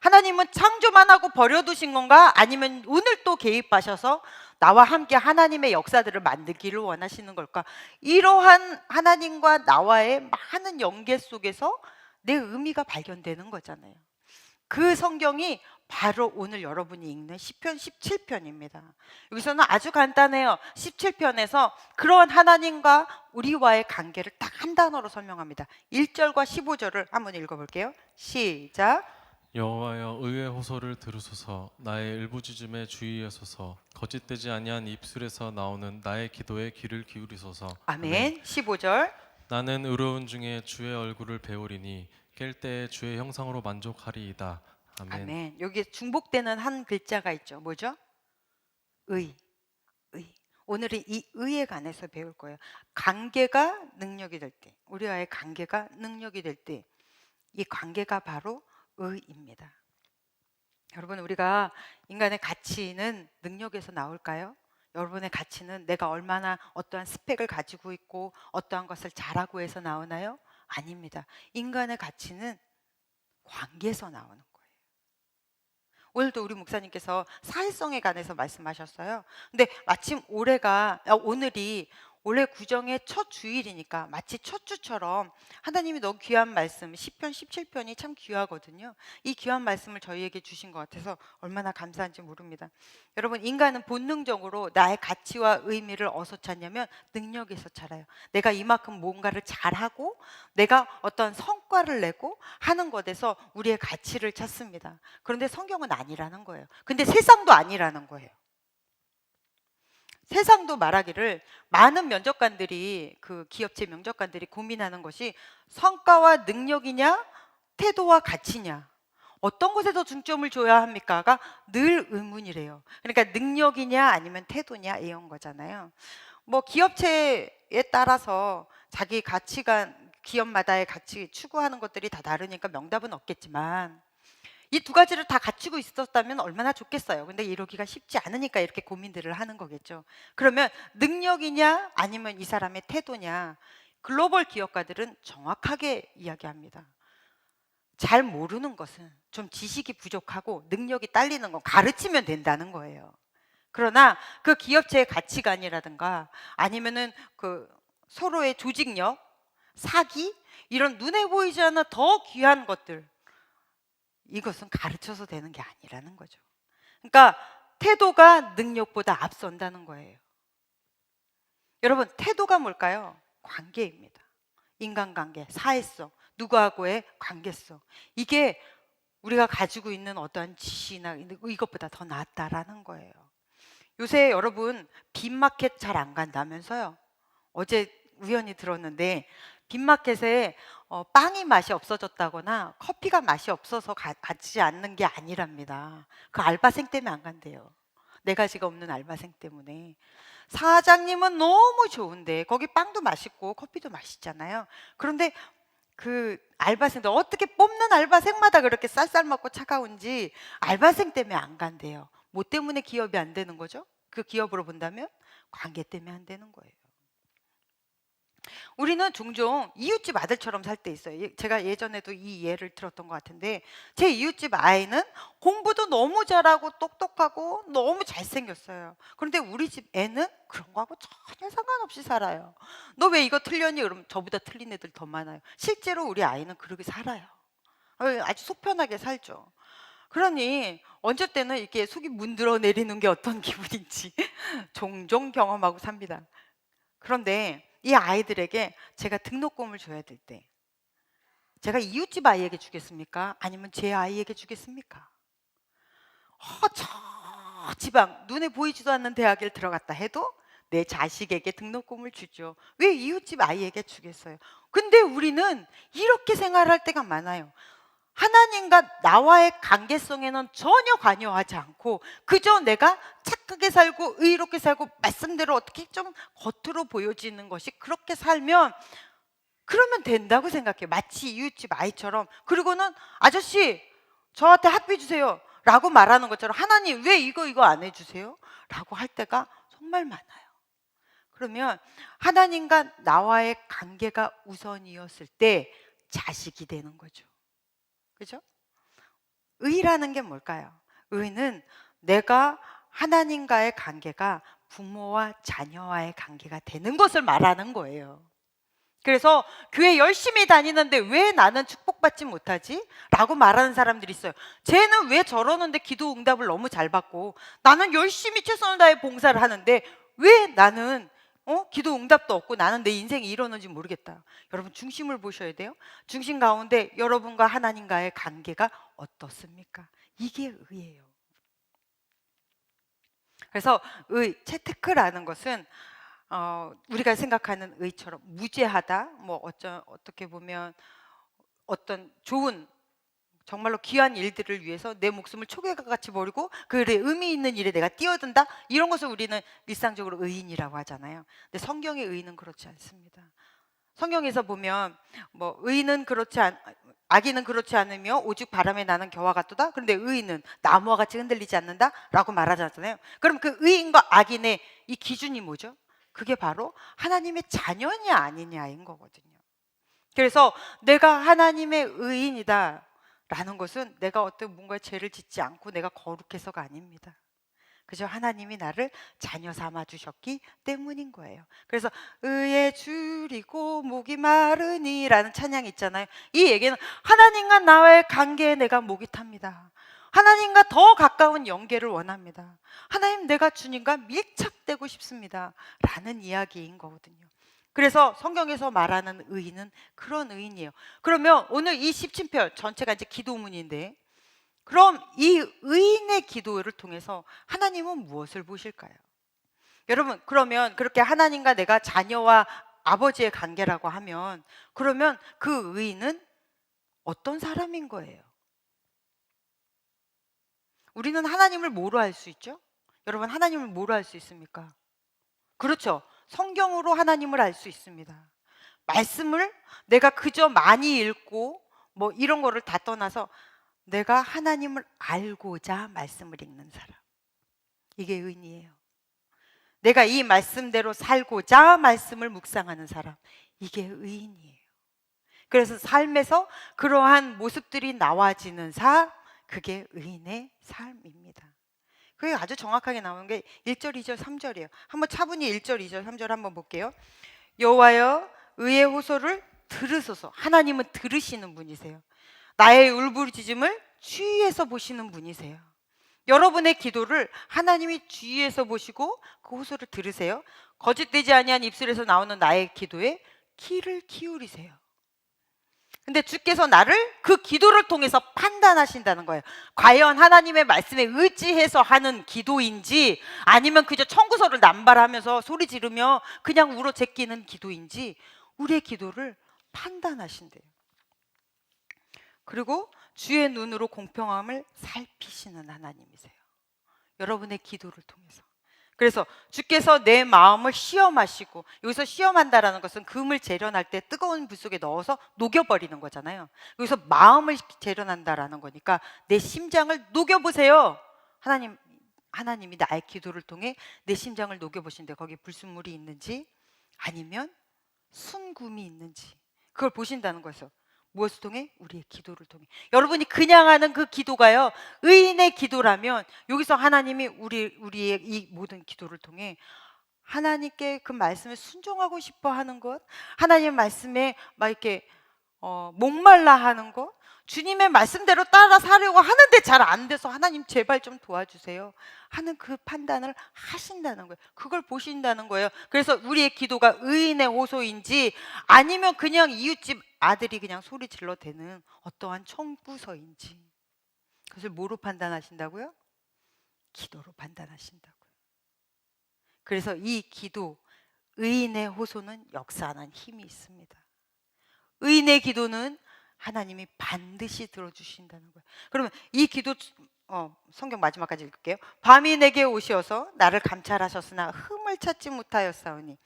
하나님은 창조만 하고 버려두신 건가? 아니면 오늘 또 개입하셔서 나와 함께 하나님의 역사들을 만들기를 원하시는 걸까? 이러한 하나님과 나와의 많은 연계 속에서 내 의미가 발견되는 거잖아요. 그 성경이 바로 오늘 여러분이 읽는 시편 17편입니다. 여기서는 아주 간단해요. 17편에서 그런 하나님과 우리와의 관계를 딱 한 단어로 설명합니다. 1절과 15절을 한번 읽어볼게요. 시작. 여호와여 의의 호소를 들으소서. 나의 일부짖음에 주의하소서. 거짓되지 아니한 입술에서 나오는 나의 기도에 귀를 기울이소서. 아멘. 15절. 나는 의로운 중에 주의 얼굴을 배우리니 깰 때에 주의 형상으로 만족하리이다. 아멘. 아멘. 여기에 중복되는 한 글자가 있죠. 뭐죠? 의. 오늘은 이 의에 관해서 배울 거예요. 관계가 능력이 될 때, 우리와의 관계가 능력이 될 때, 이 관계가 바로 의입니다. 여러분, 우리가 인간의 가치는 능력에서 나올까요? 여러분의 가치는 내가 얼마나 어떠한 스펙을 가지고 있고 어떠한 것을 잘하고 해서 나오나요? 아닙니다. 인간의 가치는 관계에서 나오는 거예요. 오늘도 우리 목사님께서 사회성에 관해서 말씀하셨어요. 근데 마침 오늘이 올해 구정의 첫 주일이니까 마치 첫 주처럼 하나님이 너무 귀한 말씀, 시편 17편이 참 귀하거든요. 이 귀한 말씀을 저희에게 주신 것 같아서 얼마나 감사한지 모릅니다. 여러분, 인간은 본능적으로 나의 가치와 의미를 어디서 찾냐면 능력에서 찾아요. 내가 이만큼 뭔가를 잘하고 내가 어떤 성과를 내고 하는 것에서 우리의 가치를 찾습니다. 그런데 성경은 아니라는 거예요. 근데 세상도 아니라는 거예요. 세상도 말하기를 많은 면접관들이, 그 기업체 면접관들이 고민하는 것이 성과와 능력이냐 태도와 가치냐, 어떤 것에 더 중점을 줘야 합니까가 늘 의문이래요. 그러니까 능력이냐 아니면 태도냐 이런 거잖아요. 뭐 기업체에 따라서 자기 가치관, 기업마다의 가치 추구하는 것들이 다 다르니까 명답은 없겠지만 이 두 가지를 다 갖추고 있었다면 얼마나 좋겠어요. 근데 이러기가 쉽지 않으니까 이렇게 고민들을 하는 거겠죠. 그러면 능력이냐 아니면 이 사람의 태도냐, 글로벌 기업가들은 정확하게 이야기합니다. 잘 모르는 것은, 좀 지식이 부족하고 능력이 딸리는 건 가르치면 된다는 거예요. 그러나 그 기업체의 가치관이라든가 아니면은 그 서로의 조직력, 사기, 이런 눈에 보이지 않아 더 귀한 것들, 이것은 가르쳐서 되는 게 아니라는 거죠. 그러니까 태도가 능력보다 앞선다는 거예요. 여러분, 태도가 뭘까요? 관계입니다. 인간관계, 사회성, 누구하고의 관계성. 이게 우리가 가지고 있는 어떠한 지시나 이것보다 더 낫다라는 거예요. 요새 여러분 빈마켓 잘 안 간다면서요? 어제 우연히 들었는데 빈마켓에 빵이 맛이 없어졌다거나 커피가 맛이 없어서 가지 않는 게 아니랍니다. 그 알바생 때문에 안 간대요. 네 가지가 없는 알바생 때문에. 사장님은 너무 좋은데 거기 빵도 맛있고 커피도 맛있잖아요. 그런데 그 알바생들, 어떻게 뽑는 알바생마다 그렇게 쌀쌀맞고 차가운지 알바생 때문에 안 간대요. 뭐 때문에 기업이 안 되는 거죠? 그 기업으로 본다면 관계 때문에 안 되는 거예요. 우리는 종종 이웃집 아들처럼 살 때 있어요. 제가 예전에도 이 예를 들었던 것 같은데, 제 이웃집 아이는 공부도 너무 잘하고 똑똑하고 너무 잘생겼어요. 그런데 우리 집 애는 그런 거하고 전혀 상관없이 살아요. 너 왜 이거 틀렸니? 그러면 저보다 틀린 애들 더 많아요. 실제로 우리 아이는 그렇게 살아요. 아주 속 편하게 살죠. 그러니 언제 때는 이렇게 속이 문드러 내리는 게 어떤 기분인지 종종 경험하고 삽니다. 그런데 이 아이들에게 제가 등록금을 줘야 될 때 제가 이웃집 아이에게 주겠습니까? 아니면 제 아이에게 주겠습니까? 저 지방 눈에 보이지도 않는 대학에 들어갔다 해도 내 자식에게 등록금을 주죠. 왜 이웃집 아이에게 주겠어요? 근데 우리는 이렇게 생활할 때가 많아요. 하나님과 나와의 관계성에는 전혀 관여하지 않고 그저 내가 착하게 살고 의롭게 살고 말씀대로 어떻게 좀 겉으로 보여지는 것이, 그렇게 살면 그러면 된다고 생각해요. 마치 이웃집 아이처럼. 그리고는 아저씨 저한테 학비 주세요 라고 말하는 것처럼 하나님 왜 이거 안 해주세요? 라고 할 때가 정말 많아요. 그러면 하나님과 나와의 관계가 우선이었을 때 자식이 되는 거죠. 그죠? 의라는 게 뭘까요? 의는 내가 하나님과의 관계가 부모와 자녀와의 관계가 되는 것을 말하는 거예요. 그래서 교회 열심히 다니는데 왜 나는 축복받지 못하지? 라고 말하는 사람들이 있어요. 쟤는 왜 저러는데 기도 응답을 너무 잘 받고 나는 열심히 최선을 다해 봉사를 하는데 왜 나는 기도 응답도 없고 나는 내 인생이 이러는지 모르겠다. 여러분 중심을 보셔야 돼요. 중심 가운데 여러분과 하나님과의 관계가 어떻습니까? 이게 의예요. 그래서 채테크라는 것은 우리가 생각하는 의처럼 무죄하다, 뭐 어떻게 보면 어떤 좋은 정말로 귀한 일들을 위해서 내 목숨을 초계과 같이 버리고 그래 의미 있는 일에 내가 뛰어든다, 이런 것을 우리는 일상적으로 의인이라고 하잖아요. 근데 성경의 의인은 그렇지 않습니다. 성경에서 보면 뭐 의인은 악인은 그렇지 않으며 오직 바람에 나는 겨와 같도다. 그런데 의인은 나무와 같이 흔들리지 않는다라고 말하잖아요. 그럼 그 의인과 악인의 이 기준이 뭐죠? 그게 바로 하나님의 자녀냐 아니냐인 거거든요. 그래서 내가 하나님의 의인이다 라는 것은 내가 어떤 뭔가 죄를 짓지 않고 내가 거룩해서가 아닙니다. 그저 하나님이 나를 자녀 삼아 주셨기 때문인 거예요. 그래서 의에 줄이고 목이 마르니 라는 찬양이 있잖아요. 이 얘기는 하나님과 나의 관계에 내가 목이 탑니다. 하나님과 더 가까운 연계를 원합니다. 하나님, 내가 주님과 밀착되고 싶습니다 라는 이야기인 거거든요. 그래서 성경에서 말하는 의인은 그런 의인이에요. 그러면 오늘 이 17편 전체가 이제 기도문인데, 그럼 이 의인의 기도를 통해서 하나님은 무엇을 보실까요? 여러분, 그러면 그렇게 하나님과 내가 자녀와 아버지의 관계라고 하면, 그러면 그 의인은 어떤 사람인 거예요? 우리는 하나님을 뭐로 알 수 있죠? 여러분, 하나님을 뭐로 알 수 있습니까? 그렇죠. 성경으로 하나님을 알 수 있습니다. 말씀을 내가 그저 많이 읽고 뭐 이런 거를 다 떠나서 내가 하나님을 알고자 말씀을 읽는 사람, 이게 의인이에요. 내가 이 말씀대로 살고자 말씀을 묵상하는 사람, 이게 의인이에요. 그래서 삶에서 그러한 모습들이 나와지는 삶, 그게 의인의 삶입니다. 그게 아주 정확하게 나오는 게 1절, 2절, 3절이에요. 한번 차분히 1절, 2절, 3절 한번 볼게요. 여호와여 의의 호소를 들으소서. 하나님은 들으시는 분이세요. 나의 울부짖음을 주위에서 보시는 분이세요. 여러분의 기도를 하나님이 주위에서 보시고 그 호소를 들으세요. 거짓되지 아니한 입술에서 나오는 나의 기도에 귀를 기울이세요. 근데 주께서 나를 그 기도를 통해서 판단하신다는 거예요. 과연 하나님의 말씀에 의지해서 하는 기도인지, 아니면 그저 청구서를 남발하면서 소리 지르며 그냥 울어 제끼는 기도인지 우리의 기도를 판단하신대요. 그리고 주의 눈으로 공평함을 살피시는 하나님이세요. 여러분의 기도를 통해서. 그래서 주께서 내 마음을 시험하시고, 여기서 시험한다라는 것은 금을 재련할 때 뜨거운 불 속에 넣어서 녹여버리는 거잖아요. 여기서 마음을 재련한다라는 거니까 내 심장을 녹여보세요. 하나님이 나의 기도를 통해 내 심장을 녹여보신대. 거기에 불순물이 있는지 아니면 순금이 있는지 그걸 보신다는 거죠. 무엇을 통해? 우리의 기도를 통해. 여러분이 그냥 하는 그 기도가요, 의인의 기도라면 여기서 하나님이 우리의 이 모든 기도를 통해 하나님께 그 말씀에 순종하고 싶어 하는 것, 하나님의 말씀에 막 이렇게 목말라 하는 것, 주님의 말씀대로 따라 사려고 하는데 잘 안 돼서 하나님 제발 좀 도와주세요 하는 그 판단을 하신다는 거예요. 그걸 보신다는 거예요. 그래서 우리의 기도가 의인의 호소인지 아니면 그냥 이웃집 아들이 그냥 소리 질러대는 어떠한 청구서인지, 그것을 뭐로 판단하신다고요? 기도로 판단하신다고요. 그래서 이 기도, 의인의 호소는 역사하는 힘이 있습니다. 의인의 기도는 하나님이 반드시 들어주신다는 거예요. 그러면 이 기도, 성경 마지막까지 읽을게요. 밤이 내게 오시어서 나를 감찰하셨으나 흠을 찾지 못하였사오니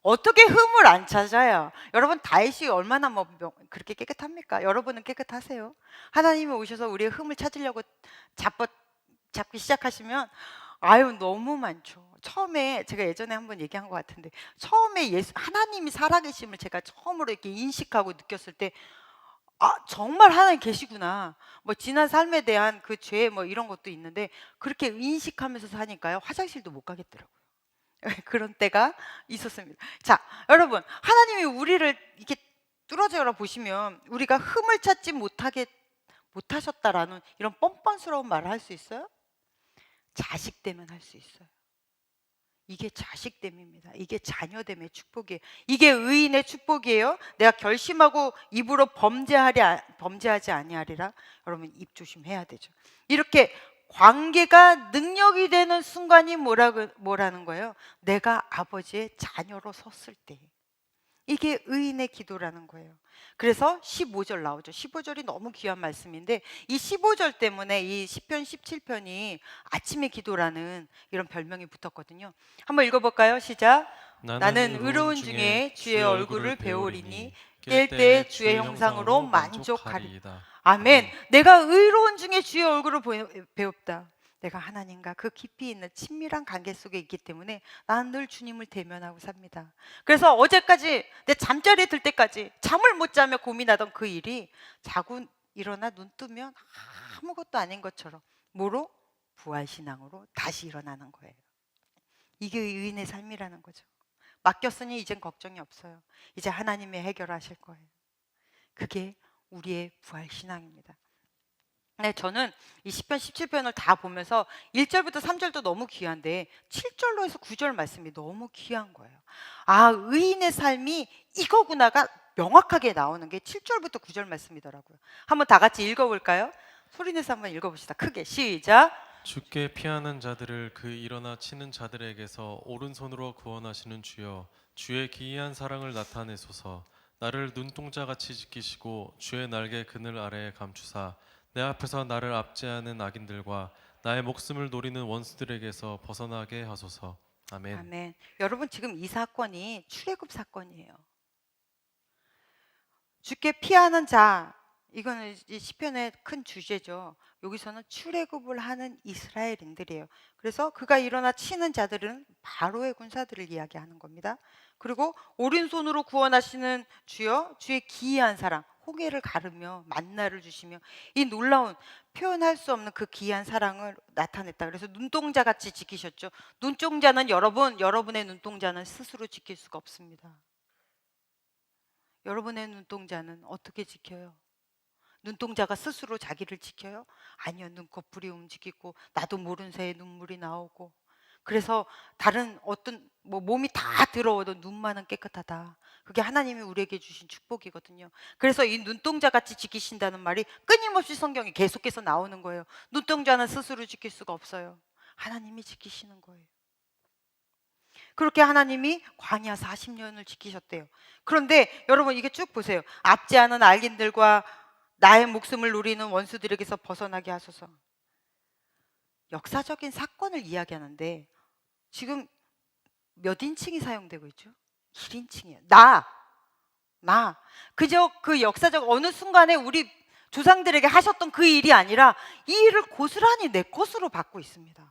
어떻게 흠을 안 찾아요? 여러분 다윗이 얼마나 그렇게 깨끗합니까? 여러분은 깨끗하세요? 하나님이 오셔서 우리의 흠을 찾으려고 잡기 시작하시면 아유 너무 많죠. 처음에 제가 예전에 한번 얘기한 것 같은데 처음에 하나님이 살아계심을 제가 처음으로 이렇게 인식하고 느꼈을 때 정말 하나님 계시구나. 뭐 지난 삶에 대한 그 죄 뭐 이런 것도 있는데 그렇게 인식하면서 사니까요 화장실도 못 가겠더라고요. 그런 때가 있었습니다. 자, 여러분 하나님이 우리를 이렇게 뚫어져라 보시면 우리가 흠을 찾지 못하셨다라는 이런 뻔뻔스러운 말을 할 수 있어요? 자식되면 할 수 있어요. 이게 자식됨입니다. 이게 자녀됨의 축복이에요. 이게 의인의 축복이에요. 내가 결심하고 입으로 범죄하지 아니하리라. 여러분 입 조심해야 되죠. 이렇게 관계가 능력이 되는 순간이 뭐라는 거예요? 내가 아버지의 자녀로 섰을 때. 이게 의인의 기도라는 거예요. 그래서 15절 나오죠. 15절이 너무 귀한 말씀인데 이 15절 때문에 이 시편 17편이 아침의 기도라는 이런 별명이 붙었거든요. 한번 읽어볼까요? 시작. 나는 의로운 중에 주의 얼굴을 배우리니 깰 때 주의 형상으로 만족하리이다. 아멘. 내가 의로운 중에 주의 얼굴을 배웁다. 내가 하나님과 그 깊이 있는 친밀한 관계 속에 있기 때문에 나는 늘 주님을 대면하고 삽니다. 그래서 어제까지 내 잠자리에 들 때까지 잠을 못 자며 고민하던 그 일이 자고 일어나 눈 뜨면 아무것도 아닌 것처럼 뭐로? 부활신앙으로 다시 일어나는 거예요. 이게 의인의 삶이라는 거죠. 맡겼으니 이젠 걱정이 없어요. 이제 하나님이 해결하실 거예요. 그게 우리의 부활신앙입니다. 네, 저는 이 시편 17편을 다 보면서 1절부터 3절도 너무 귀한데 7절로 해서 9절 말씀이 너무 귀한 거예요. 의인의 삶이 이거구나가 명확하게 나오는 게 7절부터 9절 말씀이더라고요. 한번 다 같이 읽어볼까요? 소리내서 한번 읽어봅시다. 크게 시작. 주께 피하는 자들을 그 일어나 치는 자들에게서 오른손으로 구원하시는 주여, 주의 기이한 사랑을 나타내소서. 나를 눈동자같이 지키시고 주의 날개 그늘 아래에 감추사 내 앞에서 나를 압제하는 악인들과 나의 목숨을 노리는 원수들에게서 벗어나게 하소서. 아멘. 아멘. 여러분 지금 이 사건이 출애굽 사건이에요. 주께 피하는 자, 이거는 이 시편의 큰 주제죠. 여기서는 출애굽을 하는 이스라엘인들이에요. 그래서 그가 일어나 치는 자들은 바로의 군사들을 이야기하는 겁니다. 그리고 오른손으로 구원하시는 주여, 주의 기이한 사랑, 홍해를 가르며 만나를 주시며 이 놀라운 표현할 수 없는 그 기이한 사랑을 나타냈다. 그래서 눈동자같이 지키셨죠. 눈동자는 여러분의 눈동자는 스스로 지킬 수가 없습니다. 여러분의 눈동자는 어떻게 지켜요? 눈동자가 스스로 자기를 지켜요? 아니요. 눈꺼풀이 움직이고 나도 모른 새에 눈물이 나오고 그래서 다른 어떤 몸이 다 더러워도 눈만은 깨끗하다. 그게 하나님이 우리에게 주신 축복이거든요. 그래서 이 눈동자 같이 지키신다는 말이 끊임없이 성경에 계속해서 나오는 거예요. 눈동자는 스스로 지킬 수가 없어요. 하나님이 지키시는 거예요. 그렇게 하나님이 광야 40년을 지키셨대요. 그런데 여러분 이게 쭉 보세요. 압제하는 악인들과 나의 목숨을 노리는 원수들에게서 벗어나게 하소서. 역사적인 사건을 이야기하는데 지금 몇 인칭이 사용되고 있죠? 1인칭이에요. 나. 그저 그 역사적 어느 순간에 우리 조상들에게 하셨던 그 일이 아니라 이 일을 고스란히 내 것으로 받고 있습니다.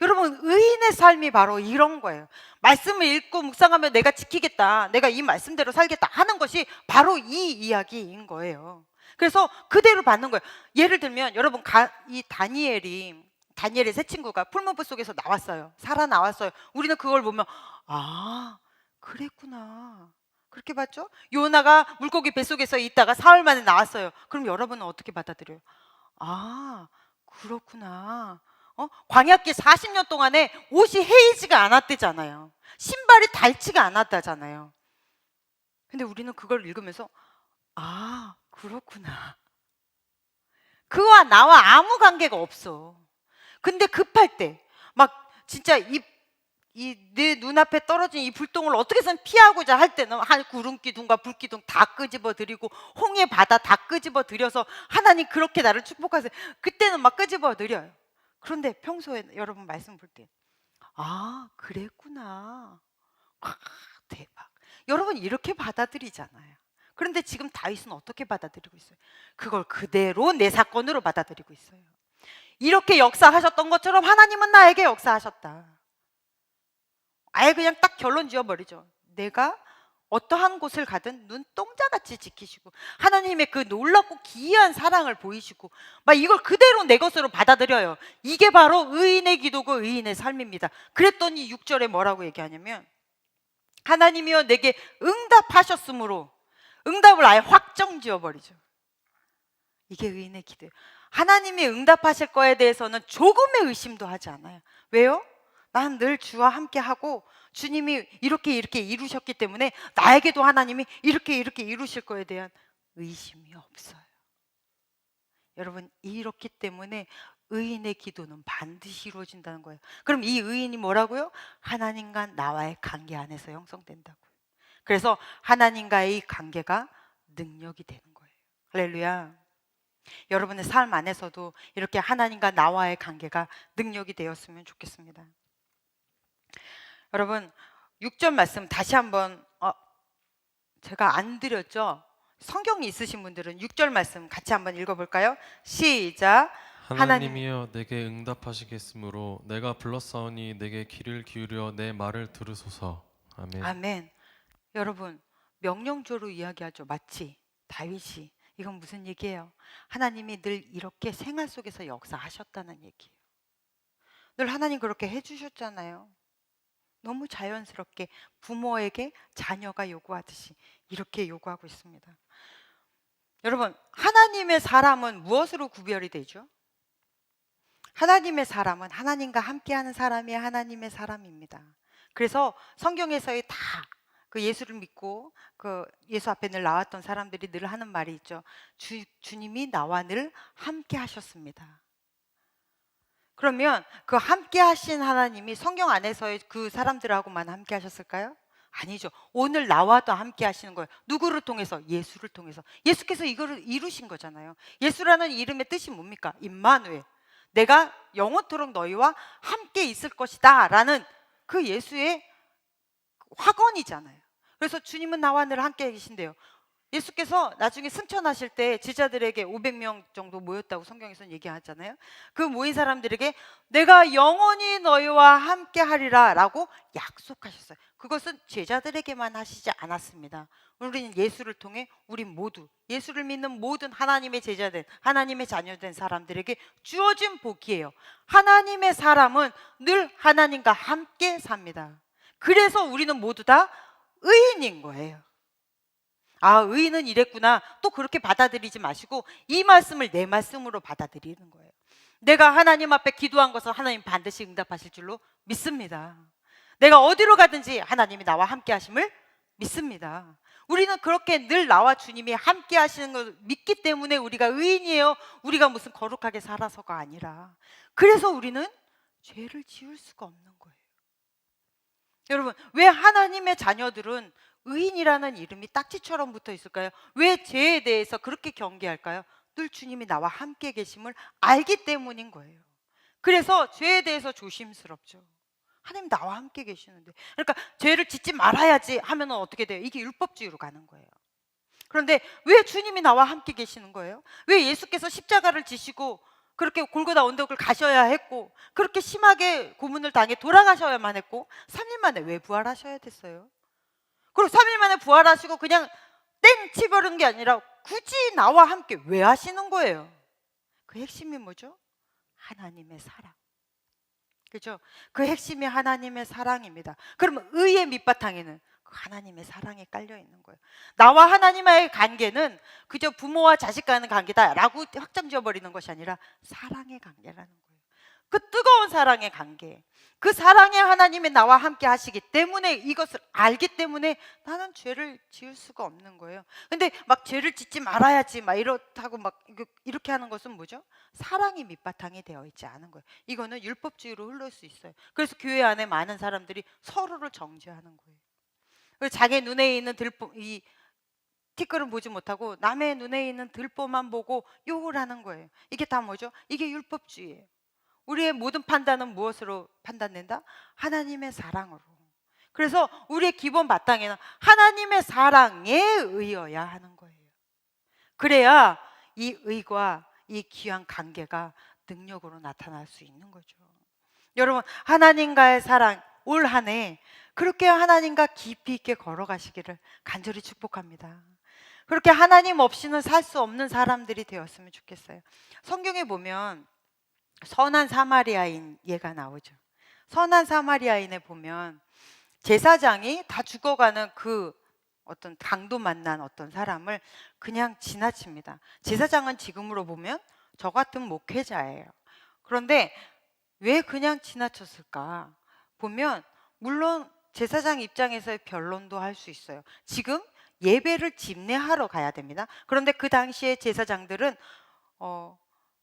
여러분 의인의 삶이 바로 이런 거예요. 말씀을 읽고 묵상하며 내가 지키겠다, 내가 이 말씀대로 살겠다 하는 것이 바로 이 이야기인 거예요. 그래서 그대로 받는 거예요. 예를 들면 여러분 이 다니엘의 세 친구가 풀무불 속에서 나왔어요. 살아나왔어요. 우리는 그걸 보면 그랬구나 그렇게 봤죠? 요나가 물고기 뱃속에서 있다가 사흘 만에 나왔어요. 그럼 여러분은 어떻게 받아들여요? 그렇구나. 광야길 40년 동안에 옷이 헤이지가 않았대잖아요. 신발이 닳지가 않았다잖아요. 근데 우리는 그걸 읽으면서 그렇구나. 그와 나와 아무 관계가 없어. 근데 급할 때 막 진짜 내 눈앞에 떨어진 이 불똥을 어떻게 해서든 피하고자 할 때는 구름기둥과 불기둥 다 끄집어 드리고 홍해 바다 다 끄집어 드려서 하나님 그렇게 나를 축복하세요. 그때는 막 끄집어 드려요. 그런데 평소에 여러분 말씀 볼 때 그랬구나. 대박. 여러분 이렇게 받아들이잖아요. 그런데 지금 다윗은 어떻게 받아들이고 있어요? 그걸 그대로 내 사건으로 받아들이고 있어요. 이렇게 역사하셨던 것처럼 하나님은 나에게 역사하셨다. 아예 그냥 딱 결론 지어버리죠. 내가 어떠한 곳을 가든 눈동자같이 지키시고 하나님의 그 놀랍고 기이한 사랑을 보이시고 막 이걸 그대로 내 것으로 받아들여요. 이게 바로 의인의 기도고 의인의 삶입니다. 그랬더니 6절에 뭐라고 얘기하냐면 하나님이여 내게 응답하셨으므로 응답을 아예 확정 지어버리죠. 이게 의인의 기도예요. 하나님이 응답하실 거에 대해서는 조금의 의심도 하지 않아요. 왜요? 난 늘 주와 함께하고 주님이 이렇게 이루셨기 때문에 나에게도 하나님이 이렇게 이루실 거에 대한 의심이 없어요. 여러분 이렇기 때문에 의인의 기도는 반드시 이루어진다는 거예요. 그럼 이 의인이 뭐라고요? 하나님과 나와의 관계 안에서 형성된다고요. 그래서 하나님과의 관계가 능력이 되는 거예요. 할렐루야. 여러분의 삶 안에서도 이렇게 하나님과 나와의 관계가 능력이 되었으면 좋겠습니다. 여러분 6절 말씀 다시 한번 제가 안 드렸죠? 성경이 있으신 분들은 6절 말씀 같이 한번 읽어볼까요? 시작. 하나님이여 내게 응답하시겠으므로 내가 불렀사오니 내게 귀를 기울여 내 말을 들으소서. 아멘. 아멘. 여러분 명령조로 이야기하죠. 마치 다윗이 이건 무슨 얘기예요? 하나님이 늘 이렇게 생활 속에서 역사하셨다는 얘기예요. 늘 하나님 그렇게 해주셨잖아요. 너무 자연스럽게 부모에게 자녀가 요구하듯이 이렇게 요구하고 있습니다. 여러분 하나님의 사람은 무엇으로 구별이 되죠? 하나님의 사람은 하나님과 함께하는 사람이 하나님의 사람입니다. 그래서 성경에서의 다 그 예수를 믿고 그 예수 앞에 늘 나왔던 사람들이 늘 하는 말이 있죠. 주님이 나와 늘 함께 하셨습니다. 그러면 그 함께 하신 하나님이 성경 안에서의 그 사람들하고만 함께 하셨을까요? 아니죠. 오늘 나와도 함께 하시는 거예요. 누구를 통해서? 예수를 통해서. 예수께서 이거를 이루신 거잖아요. 예수라는 이름의 뜻이 뭡니까? 임마누엘. 내가 영원토록 너희와 함께 있을 것이다 라는 그 예수의 확언이잖아요. 그래서 주님은 나와 늘 함께 계신대요. 예수께서 나중에 승천하실 때 제자들에게 500명 정도 모였다고 성경에서는 얘기하잖아요. 그 모인 사람들에게 내가 영원히 너희와 함께 하리라 라고 약속하셨어요. 그것은 제자들에게만 하시지 않았습니다. 우리는 예수를 통해 우리 모두 예수를 믿는 모든 하나님의 제자된 하나님의 자녀된 사람들에게 주어진 복이에요. 하나님의 사람은 늘 하나님과 함께 삽니다. 그래서 우리는 모두 다 의인인 거예요. 아, 의인은 이랬구나. 또 그렇게 받아들이지 마시고 이 말씀을 내 말씀으로 받아들이는 거예요. 내가 하나님 앞에 기도한 것을 하나님 반드시 응답하실 줄로 믿습니다. 내가 어디로 가든지 하나님이 나와 함께 하심을 믿습니다. 우리는 그렇게 늘 나와 주님이 함께 하시는 걸 믿기 때문에 우리가 의인이에요. 우리가 무슨 거룩하게 살아서가 아니라. 그래서 우리는 죄를 지을 수가 없는 거예요. 여러분, 왜 하나님의 자녀들은 의인이라는 이름이 딱지처럼 붙어 있을까요? 왜 죄에 대해서 그렇게 경계할까요? 늘 주님이 나와 함께 계심을 알기 때문인 거예요. 그래서 죄에 대해서 조심스럽죠. 하나님 나와 함께 계시는데, 그러니까 죄를 짓지 말아야지 하면 어떻게 돼요? 이게 율법주의로 가는 거예요. 그런데 왜 주님이 나와 함께 계시는 거예요? 왜 예수께서 십자가를 지시고 그렇게 골고다 언덕을 가셔야 했고 그렇게 심하게 고문을 당해 돌아가셔야만 했고 3일 만에 왜 부활하셔야 됐어요? 그리고 3일 만에 부활하시고 그냥 땡 치버린 게 아니라 굳이 나와 함께 왜 하시는 거예요? 그 핵심이 뭐죠? 하나님의 사랑. 그렇죠? 그 핵심이 하나님의 사랑입니다. 그러면 의의 밑바탕에는 하나님의 사랑이 깔려 있는 거예요. 나와 하나님과의 관계는 그저 부모와 자식 간의 관계다라고 확정 지어버리는 것이 아니라 사랑의 관계라는 거예요. 그 뜨거운 사랑의 관계, 그 사랑의 하나님이 나와 함께 하시기 때문에 이것을 알기 때문에 나는 죄를 지을 수가 없는 거예요. 근데 막 죄를 짓지 말아야지 막 이렇다고 막 이렇게 하는 것은 뭐죠? 사랑이 밑바탕이 되어 있지 않은 거예요. 이거는 율법주의로 흘러올 수 있어요. 그래서 교회 안에 많은 사람들이 서로를 정죄하는 거예요. 자기 눈에 있는 들보, 이 티끌은 보지 못하고 남의 눈에 있는 들보만 보고 욕을 하는 거예요. 이게 다 뭐죠? 이게 율법주의예요. 우리의 모든 판단은 무엇으로 판단된다? 하나님의 사랑으로. 그래서 우리의 기본 바탕에는 하나님의 사랑에 의여야 하는 거예요. 그래야 이 의과 이 귀한 관계가 능력으로 나타날 수 있는 거죠. 여러분, 하나님과의 사랑 올 한 해 그렇게 하나님과 깊이 있게 걸어가시기를 간절히 축복합니다. 그렇게 하나님 없이는 살 수 없는 사람들이 되었으면 좋겠어요. 성경에 보면 선한 사마리아인 예가 나오죠. 선한 사마리아인에 보면 제사장이 다 죽어가는 그 어떤 강도 만난 어떤 사람을 그냥 지나칩니다. 제사장은 지금으로 보면 저 같은 목회자예요. 그런데 왜 그냥 지나쳤을까? 보면 물론 제사장 입장에서의 변론도 할 수 있어요. 지금 예배를 집례하러 가야 됩니다. 그런데 그 당시에 제사장들은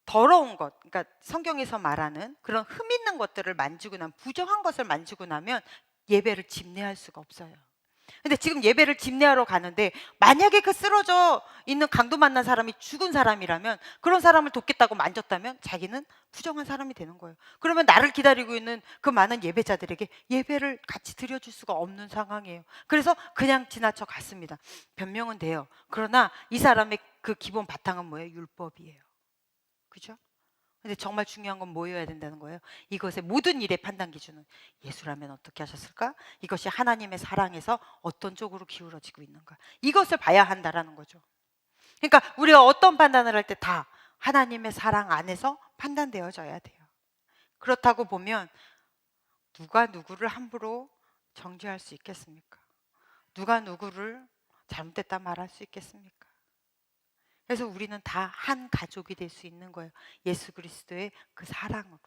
더러운 것, 그러니까 성경에서 말하는 그런 흠 있는 것들을 만지고 나면, 부정한 것을 만지고 나면 예배를 집례할 수가 없어요. 근데 지금 예배를 집례하러 가는데 만약에 그 쓰러져 있는 강도 만난 사람이 죽은 사람이라면, 그런 사람을 돕겠다고 만졌다면 자기는 부정한 사람이 되는 거예요. 그러면 나를 기다리고 있는 그 많은 예배자들에게 예배를 같이 드려줄 수가 없는 상황이에요. 그래서 그냥 지나쳐 갔습니다. 변명은 돼요. 그러나 이 사람의 그 기본 바탕은 뭐예요? 율법이에요. 그죠? 근데 정말 중요한 건 뭐여야 된다는 거예요? 이것의 모든 일의 판단 기준은 예수라면 어떻게 하셨을까? 이것이 하나님의 사랑에서 어떤 쪽으로 기울어지고 있는가? 이것을 봐야 한다라는 거죠. 그러니까 우리가 어떤 판단을 할 때 다 하나님의 사랑 안에서 판단되어져야 돼요. 그렇다고 보면 누가 누구를 함부로 정죄할 수 있겠습니까? 누가 누구를 잘못됐다 말할 수 있겠습니까? 그래서 우리는 다 한 가족이 될 수 있는 거예요. 예수 그리스도의 그 사랑으로.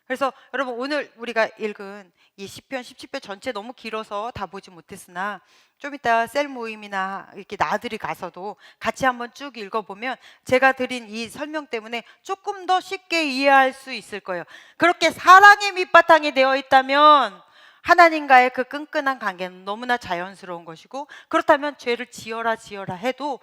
그래서 여러분, 오늘 우리가 읽은 이 시편 17편 전체 너무 길어서 다 보지 못했으나 좀 이따 셀 모임이나 이렇게 나들이 가서도 같이 한번 쭉 읽어보면 제가 드린 이 설명 때문에 조금 더 쉽게 이해할 수 있을 거예요. 그렇게 사랑의 밑바탕이 되어 있다면 하나님과의 그 끈끈한 관계는 너무나 자연스러운 것이고, 그렇다면 죄를 지어라 해도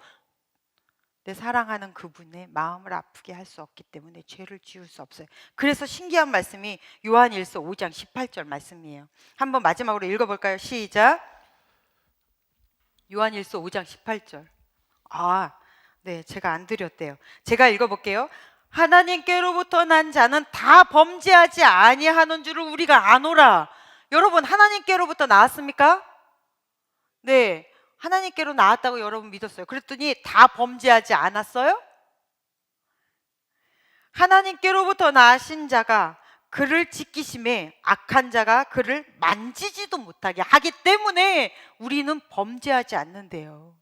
내 사랑하는 그분의 마음을 아프게 할 수 없기 때문에 죄를 지을 수 없어요. 그래서 신기한 말씀이 요한일서 5장 18절 말씀이에요. 한번 마지막으로 읽어볼까요? 시작. 요한일서 5장 18절. 네, 제가 안 드렸대요. 제가 읽어볼게요. 하나님께로부터 난 자는 다 범죄하지 아니하는 줄을 우리가 아노라. 여러분, 하나님께로부터 나왔습니까? 네, 하나님께로 나왔다고 여러분 믿었어요. 그랬더니 다 범죄하지 않았어요? 하나님께로부터 나신 자가 그를 지키심에 악한 자가 그를 만지지도 못하게 하기 때문에 우리는 범죄하지 않는데요.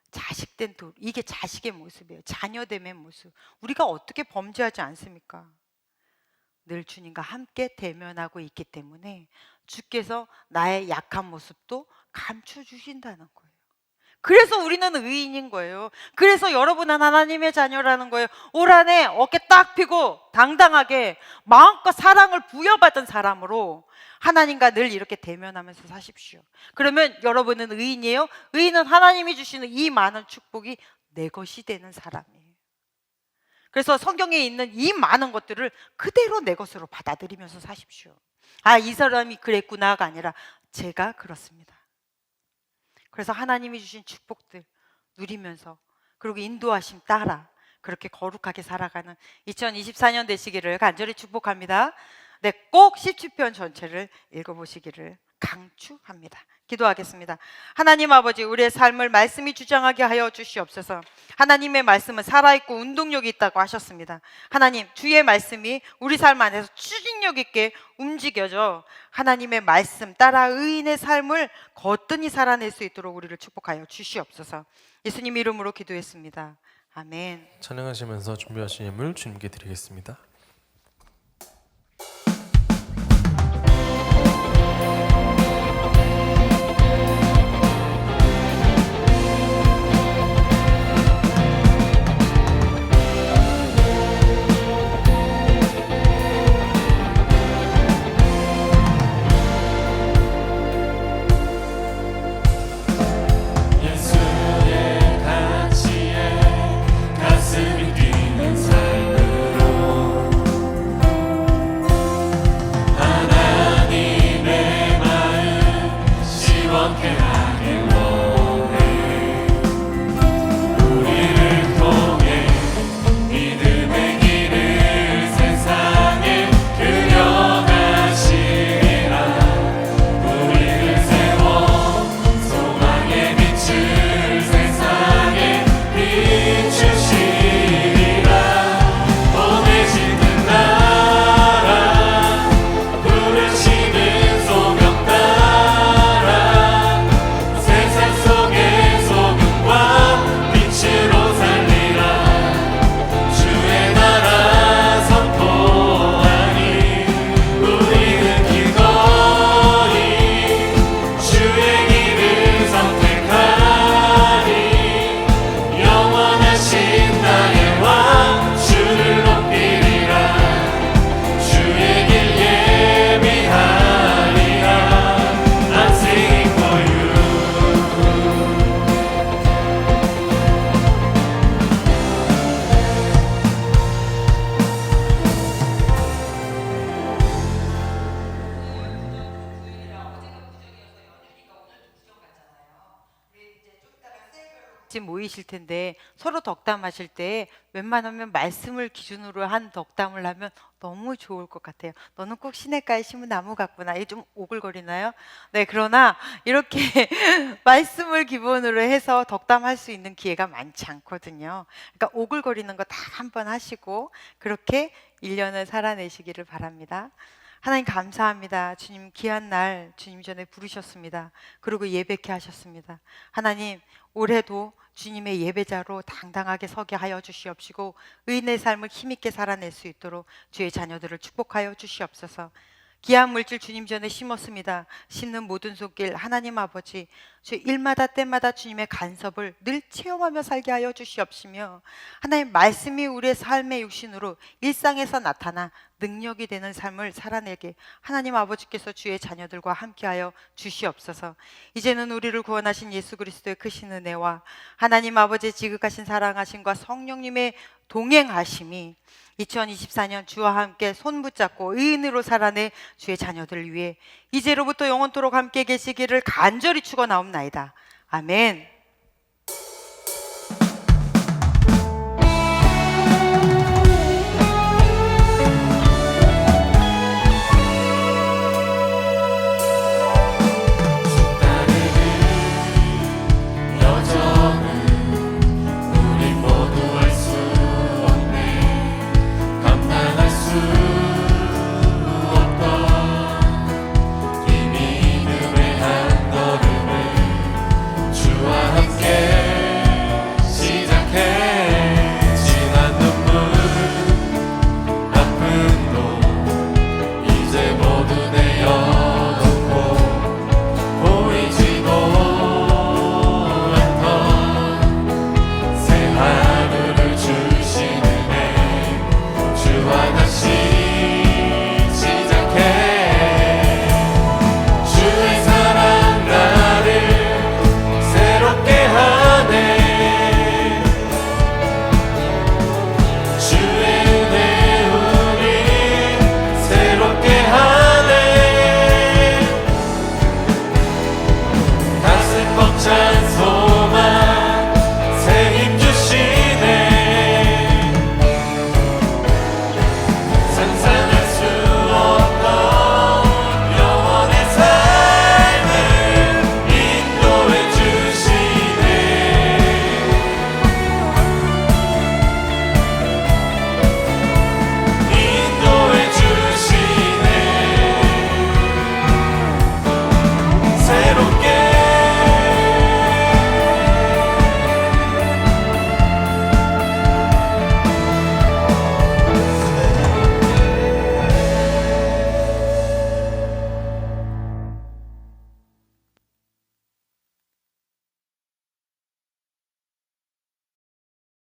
자식된 돌, 이게 자식의 모습이에요. 자녀됨의 모습. 우리가 어떻게 범죄하지 않습니까? 늘 주님과 함께 대면하고 있기 때문에 주께서 나의 약한 모습도 감춰주신다는 거예요. 그래서 우리는 의인인 거예요. 그래서 여러분은 하나님의 자녀라는 거예요. 올 한 해 어깨 딱 펴고 당당하게 마음껏 사랑을 부여받은 사람으로 하나님과 늘 이렇게 대면하면서 사십시오. 그러면 여러분은 의인이에요. 의인은 하나님이 주시는 이 많은 축복이 내 것이 되는 사람이에요. 그래서 성경에 있는 이 많은 것들을 그대로 내 것으로 받아들이면서 사십시오. 이 사람이 그랬구나가 아니라 제가 그렇습니다. 그래서 하나님이 주신 축복들 누리면서, 그리고 인도하심 따라 그렇게 거룩하게 살아가는 2024년 되시기를 간절히 축복합니다. 네, 꼭 17편 전체를 읽어보시기를 강추합니다. 기도하겠습니다. 하나님 아버지, 우리의 삶을 말씀이 주장하게 하여 주시옵소서. 하나님의 말씀은 살아있고 운동력이 있다고 하셨습니다. 하나님, 주의 말씀이 우리 삶 안에서 추진력 있게 움직여져 하나님의 말씀 따라 의인의 삶을 거뜬히 살아낼 수 있도록 우리를 축복하여 주시옵소서. 예수님 이름으로 기도했습니다. 아멘. 찬양하시면서 준비하신 예물 주님께 드리겠습니다. 예수의 가치에 가슴이 뛰는 삶으로 같이 모이실 텐데 서로 덕담하실 때 웬만하면 말씀을 기준으로 한 덕담을 하면 너무 좋을 것 같아요. 너는 꼭 시냇가에 심은 나무 같구나. 이게 좀 오글거리나요? 네, 그러나 이렇게 말씀을 기본으로 해서 덕담할 수 있는 기회가 많지 않거든요. 그러니까 오글거리는 거 다 한번 하시고 그렇게 1년을 살아내시기를 바랍니다. 하나님 감사합니다. 주님 귀한 날 주님 전에 부르셨습니다. 그리고 예배케 하셨습니다. 하나님 올해도 주님의 예배자로 당당하게 서게 하여 주시옵시고 의인의 삶을 힘있게 살아낼 수 있도록 주의 자녀들을 축복하여 주시옵소서. 귀한 물질 주님 전에 심었습니다. 심는 모든 손길 하나님 아버지 주 일마다 때마다 주님의 간섭을 늘 체험하며 살게 하여 주시옵시며 하나님 말씀이 우리의 삶의 육신으로 일상에서 나타나 능력이 되는 삶을 살아내게 하나님 아버지께서 주의 자녀들과 함께하여 주시옵소서. 이제는 우리를 구원하신 예수 그리스도의 크신 은혜와 하나님 아버지의 지극하신 사랑하심과 성령님의 동행하심이 2024년 주와 함께 손 붙잡고 의인으로 살아내 주의 자녀들을 위해 이제로부터 영원토록 함께 계시기를 간절히 축원하옵나이다. 아멘.